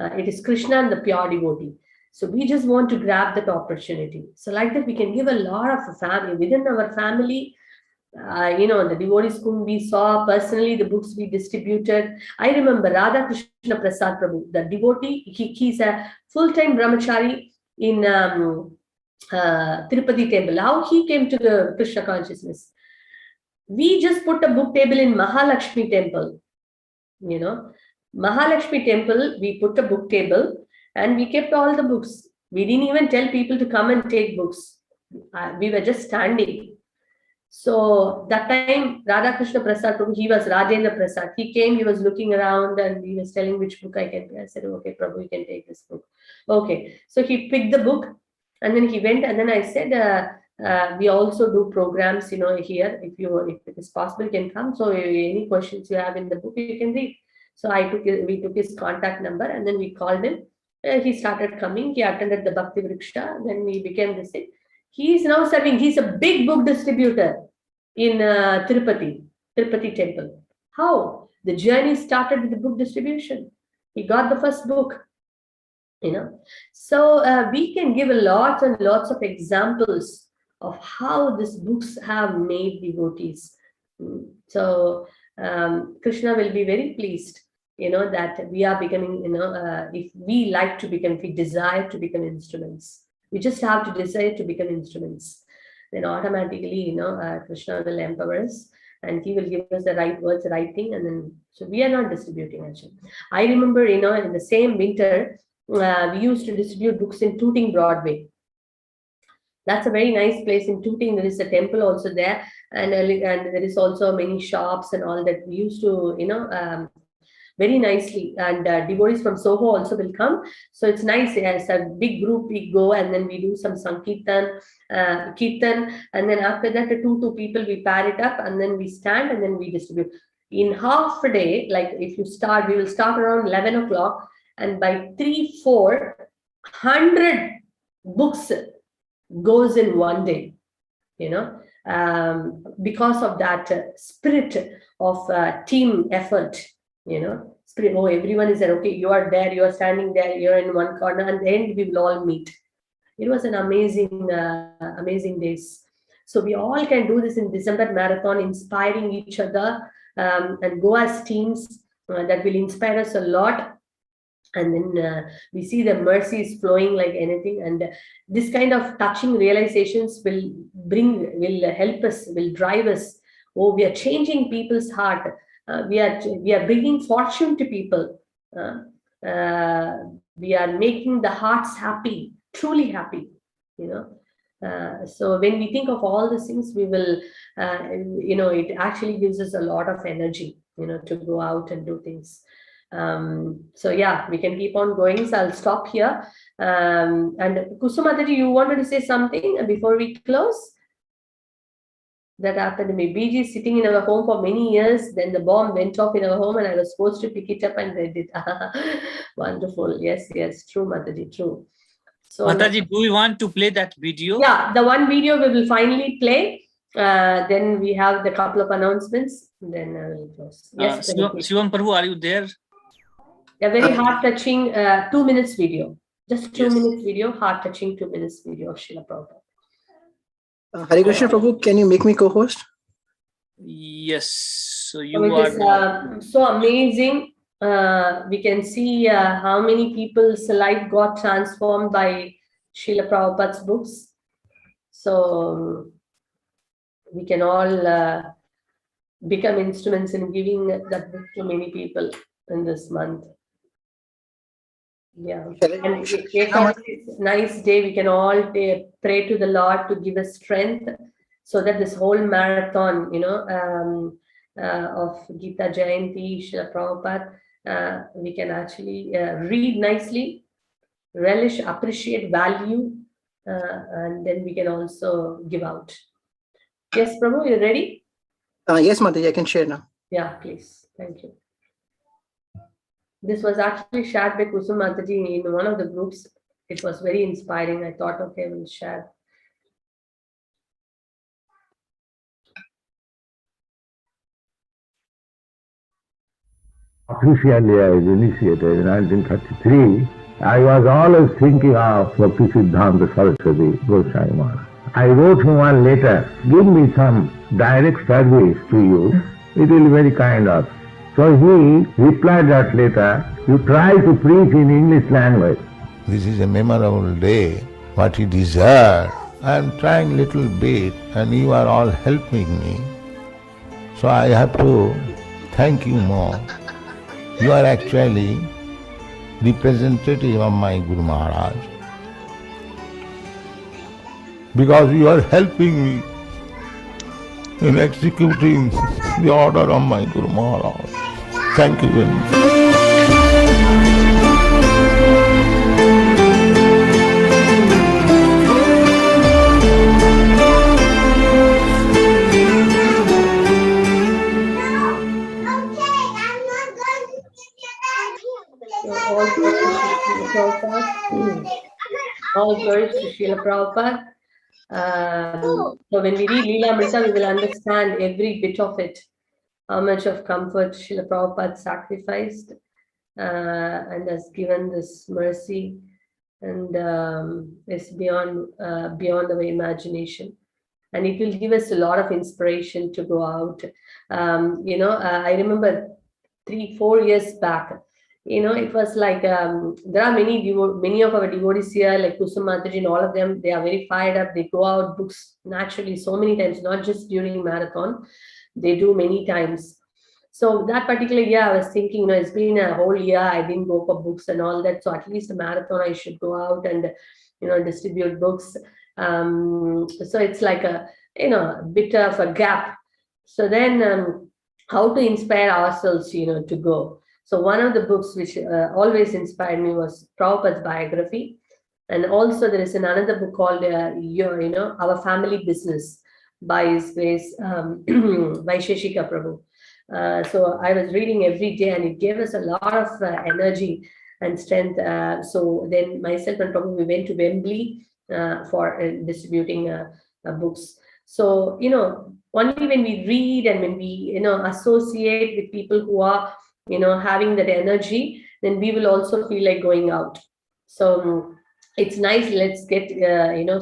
It is Krishna and the pure devotee. So we just want to grab that opportunity. So like that, we can give a lot of family. Within our family, the devotees whom we saw personally, the books we distributed. I remember Radha Krishna Prasad Prabhu, the devotee. He's a full-time brahmachari in Tirupati temple. How he came to the Krishna consciousness? We just put a book table in Mahalakshmi temple. Mahalakshmi temple, we put a book table and we kept all the books. We didn't even tell people to come and take books. We were just standing. So that time, Radha Krishna Prasad Prabhu, he was Rajendra Prasad. He came, he was looking around and he was telling which book I can take. I said, okay, Prabhu, you can take this book. Okay. So he picked the book and then he went, and then I said, we also do programs, here. If it is possible, you can come. So any questions you have in the book, you can read. So we took his contact number and then we called him. He started coming. He attended the Bhakti Vriksha. Then we became the same. He is now serving. He's a big book distributor in Tirupati temple. How? The journey started with the book distribution. He got the first book. So we can give lots and lots of examples of how these books have made devotees. So Krishna will be very pleased, that we are becoming, if we like to become, if we desire to become instruments, we just have to desire to become instruments. Then automatically, Krishna will empower us and he will give us the right words, the right thing. And then, so we are not distributing actually. I remember, in the same winter, we used to distribute books in Tooting Broadway. That's a very nice place in Tooting. There is a temple also there, and there is also many shops and all that. We used to, very nicely, and devotees from Soho also will come. So it's nice. As a big group, we go and then we do some Sankirtan, Kirtan, and then after that, the two people, we pair it up and then we stand and then we distribute. In half a day, like if you start, we will start around 11 o'clock, and by 300 books goes in one day, because of that spirit of team effort, spirit. Oh, everyone is there. Okay, you are there, you are standing there, you're in one corner, and then we will all meet. It was an amazing days. So we all can do this in December marathon, inspiring each other, and go as teams. That will inspire us a lot. And then we see the mercy is flowing like anything, and this kind of touching realizations will help us, will drive us. Oh, we are changing people's heart. We are bringing fortune to people. We are making the hearts happy, truly happy. So when we think of all these things, we will, it actually gives us a lot of energy, to go out and do things. So yeah, we can keep on going. So I'll stop here. And Kusumataji, you wanted to say something before we close? That happened to me. BG is sitting in our home for many years. Then the bomb went off in our home, and I was supposed to pick it up and read it. Wonderful. Yes, true, Mataji, true. So Mataji, do you want to play that video? Yeah, the one video we will finally play. Then we have the couple of announcements. Then I will close. Yes, Shivam Prabhu, are you there? A very heart-touching 2 minutes video. Just 2 minutes video, heart-touching 2 minutes video of Srila Prabhupada. Hare Krishna Prabhu, can you make me co-host? Yes. So it is so amazing. We can see how many people's life got transformed by Srila Prabhupada's books. So we can all become instruments in giving that book to many people in this month. Yeah, and it's a nice day. We can all pray to the Lord to give us strength, so that this whole marathon, of Gita Jayanti, Srila Prabhupada, we can actually read nicely, relish, appreciate, value, and then we can also give out. Yes, Prabhu, you ready? Yes, Mataji, I can share now. Yeah, please. Thank you. This was actually shared by Kusum Mataji in one of the groups. It was very inspiring. I thought, okay, we'll share. Officially, I was initiated in 1933. I was always thinking of Bhakti Siddhanta Saraswati Goswami Maharaj. I wrote him one letter, give me some direct service to you. It will be very kind of. So he replied that letter, you try to preach in English language. This is a memorable day, what he deserved. I am trying little bit and you are all helping me. So I have to thank you more. You are actually representative of my Guru Maharaj. Because you are helping me in executing the order of my Guru Maharaj. Thank you very much. All glories to Srila Prabhupada. So when we read Leela Amrita, we will understand every bit of it, how much of comfort Srila Prabhupada sacrificed and has given this mercy, and is beyond our imagination. And it will give us a lot of inspiration to go out. I remember 3-4 years back, it was like there are many of our devotees here, like Kusum Mataji and all of them. They are very fired up. They go out books naturally so many times, not just during marathon. They do many times. So that particular year, I was thinking, it's been a whole year. I didn't go for books and all that. So at least a marathon, I should go out and distribute books. So it's like a bit of a gap. So then how to inspire ourselves, to go. So one of the books which always inspired me was Prabhupada's biography. And also there is another book called, Our Family Business by His Grace Vaisheshika Prabhu. So I was reading every day and it gave us a lot of energy and strength. So then myself and Prabhu, we went to Wembley for distributing books. So, only when we read and when we, associate with people who are, having that energy, then we will also feel like going out. So it's nice. Let's get,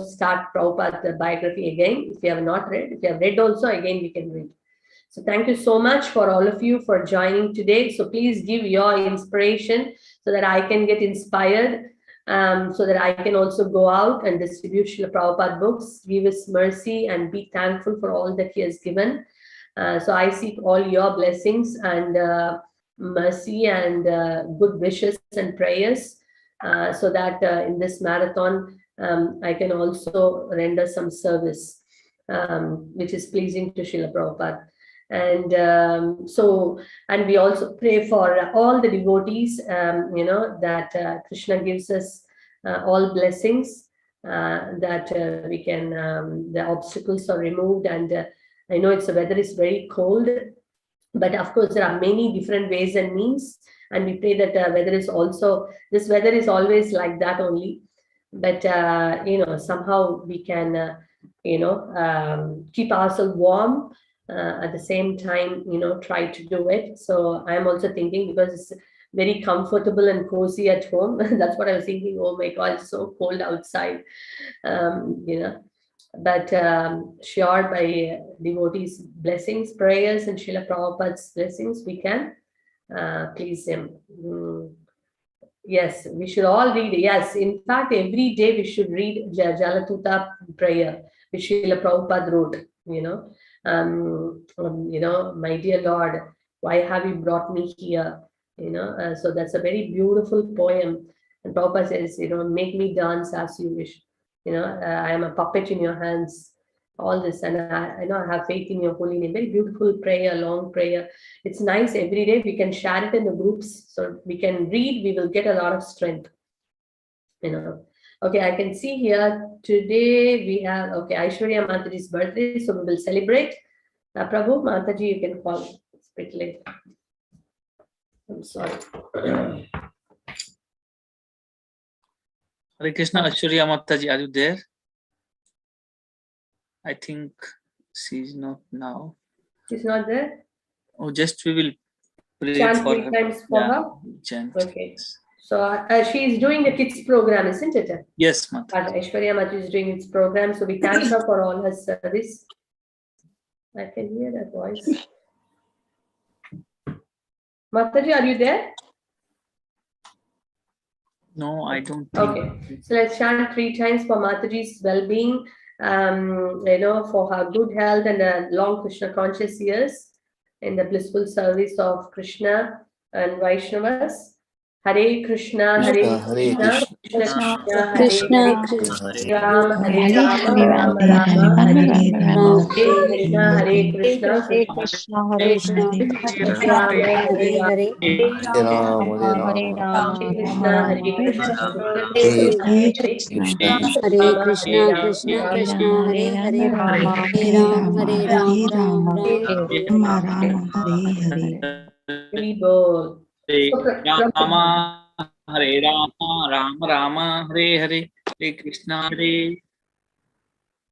start Prabhupada's biography again. If you have not read, if you have read also, again, we can read. So thank you so much for all of you for joining today. So please give your inspiration so that I can get inspired, so that I can also go out and distribute Srila Prabhupada books, give his mercy and be thankful for all that he has given. So I seek all your blessings and mercy and good wishes and prayers, so that in this marathon I can also render some service which is pleasing to Srila Prabhupada. And and we also pray for all the devotees, that Krishna gives us all blessings, that we can, the obstacles are removed. And I know the weather is very cold, but of course there are many different ways and means, and we pray that this weather is always like that only, but somehow we can keep ourselves warm, at the same time try to do it. So I'm also thinking, because it's very comfortable and cozy at home, that's what I was thinking. Oh my god, it's so cold outside, but sure, by devotees' blessings, prayers, and Srila Prabhupada's blessings, we can please him. Yes, we should all read. Yes, in fact, every day we should read Jalatuta prayer, which Srila Prabhupada wrote. My dear Lord, why have you brought me here? So that's a very beautiful poem. And Prabhupada says, make me dance as you wish. I am a puppet in your hands. All this, and I have faith in your holy name. Very beautiful prayer, long prayer. It's nice. Every day we can share it in the groups, so we can read. We will get a lot of strength. Okay, I can see here today we have Aishwarya Mataji's birthday, so we will celebrate. Prabhu, Mataji, you can call. It's a bit late. I'm sorry. Hare Krishna, Aishwarya Mataji, are you there? I think she's not now. She's not there? Oh, just we will pray Chant for 3 her. times for her? Chant. Okay. So she's doing the kids program, isn't it? Yes, Mataji. Aishwarya Mataji is doing its program, so we thank her for all her service. I can hear that voice. Mataji, are you there? No, I don't think. Okay, so let's chant 3 times for Mataji's well-being, for her good health and long Krishna conscious years in the blissful service of Krishna and Vaishnavas. Hare Krishna, Hare Krishna, Krishna Krishna, Hare Rama, Hare Rama, Rama Rama, Hare Krishna, Hare Krishna, Hare Krishna, Hare Rama, Hare Rama, Krishna, Hare Krishna, Hare Krishna, Krishna Krishna, Hare Hare, Hare Ram, Hare Ram, Rama Rama, Hare Hare. Rama, Hare Rama, Rama Rama, Hare Hare, Hare Krishna, Hare.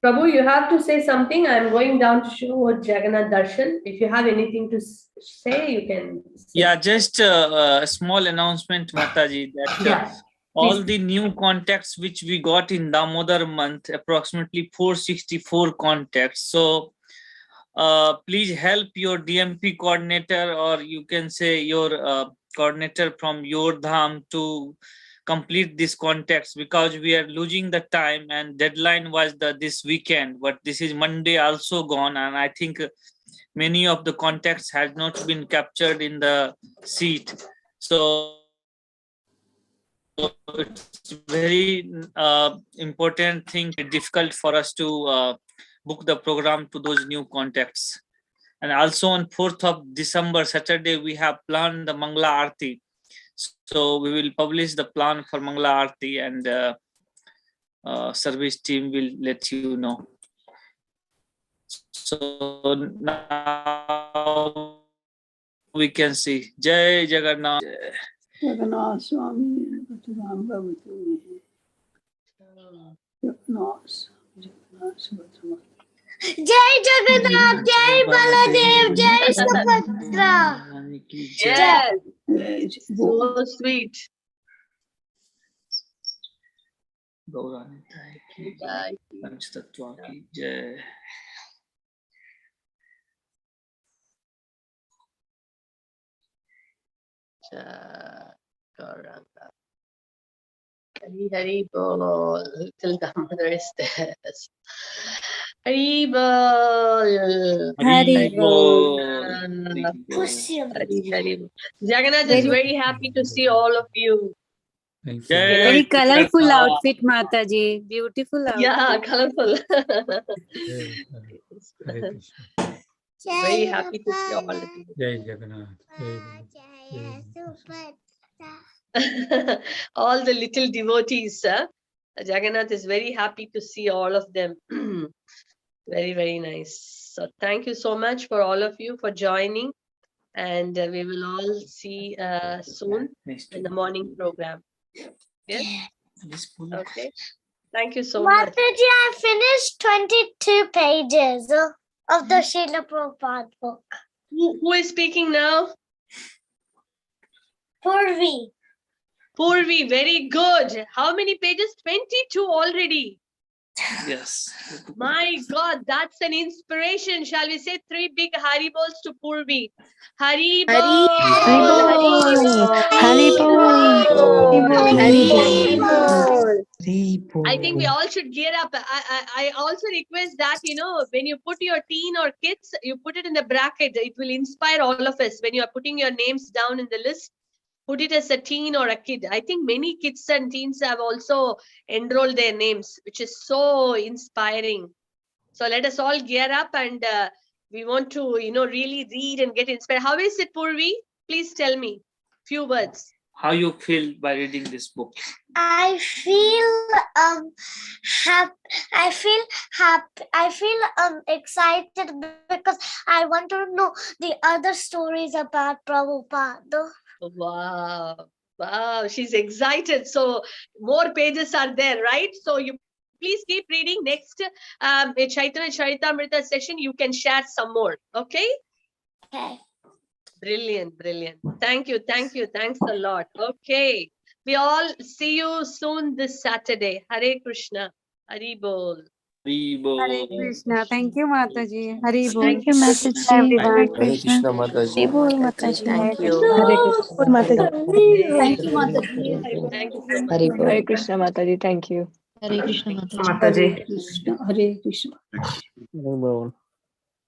Prabhu, you have to say something. I'm going down to show Jagannath Darshan. If you have anything to say, you can say. Yeah, just a small announcement, Mataji, that all the new contacts which we got in Damodar month, approximately 464 contacts. So please help your DMP coordinator, or you can say your coordinator from your dham to complete these contacts, because we are losing the time, and deadline was this weekend, but this is Monday also gone, and I think many of the contacts has not been captured in the seat. So it's very important thing, difficult for us to book the program to those new contacts. And also on 4th of December, Saturday, we have planned the Mangala Aarti. So we will publish the plan for Mangala Aarti, and service team will let you know. So now we can see. Jai Jagannath. Jagannath Swami, Ram Bhavatu. Jagannath, Jagannath. Jai Jagannath, Jai Baladev, Jai Subhadra. Jai. So sweet. Gaurani ki jai, Panchtatva ki jai. Chaturanga. Hari Hari Bol. Till Damodar is there. Hari Bol. Hari Bol. Hari Hari Bol. Jagannath is very happy to see all of you. Very colorful outfit, Mataji. Beautiful outfit. Yeah, colorful. Very happy to see all of you. Jai Jagannath. All the little devotees. Jagannath is very happy to see all of them. Very, very nice. So thank you so much for all of you for joining. And we will all see soon in the morning program. Yes? Okay. Thank you so much. Mataji, I finished 22 pages of the Srila Prabhupada book. Who is speaking now? Purvi. Purvi, very good. How many pages? 22 already. Yes. My God, that's an inspiration. Shall we say 3 big Haribols to Purvi? Haribol! I think we all should gear up. I also request that, when you put your teen or kids, you put it in the bracket. It will inspire all of us. When you are putting your names down in the list, put it as a teen or a kid. I think many kids and teens have also enrolled their names, which is so inspiring. So let us all gear up and we want to, really read and get inspired. How is it, Purvi? Please tell me few words. How you feel by reading this book? I feel happy. I feel excited because I want to know the other stories about Prabhupada. Wow, she's excited. So more pages are there, right? So you please keep reading. Next Chaitanya Charitamrita session, you can share some more. Okay. Brilliant. Thank you. Thanks a lot. Okay, we all see you soon this Saturday. Hare Krishna. Hari Bol. Hare Krishna. Thank you, Mataji. Hari Bol. Thank you, Mataji. Everyone. Hare Krishna Mataji. Hari Bol, Mataji. Thank you. Hare Krishna. Thank you, Mataji. Thank you so much. Hare Krishna Mataji. Thank you. Hare Krishna, Hare Krishna. Hare Bol.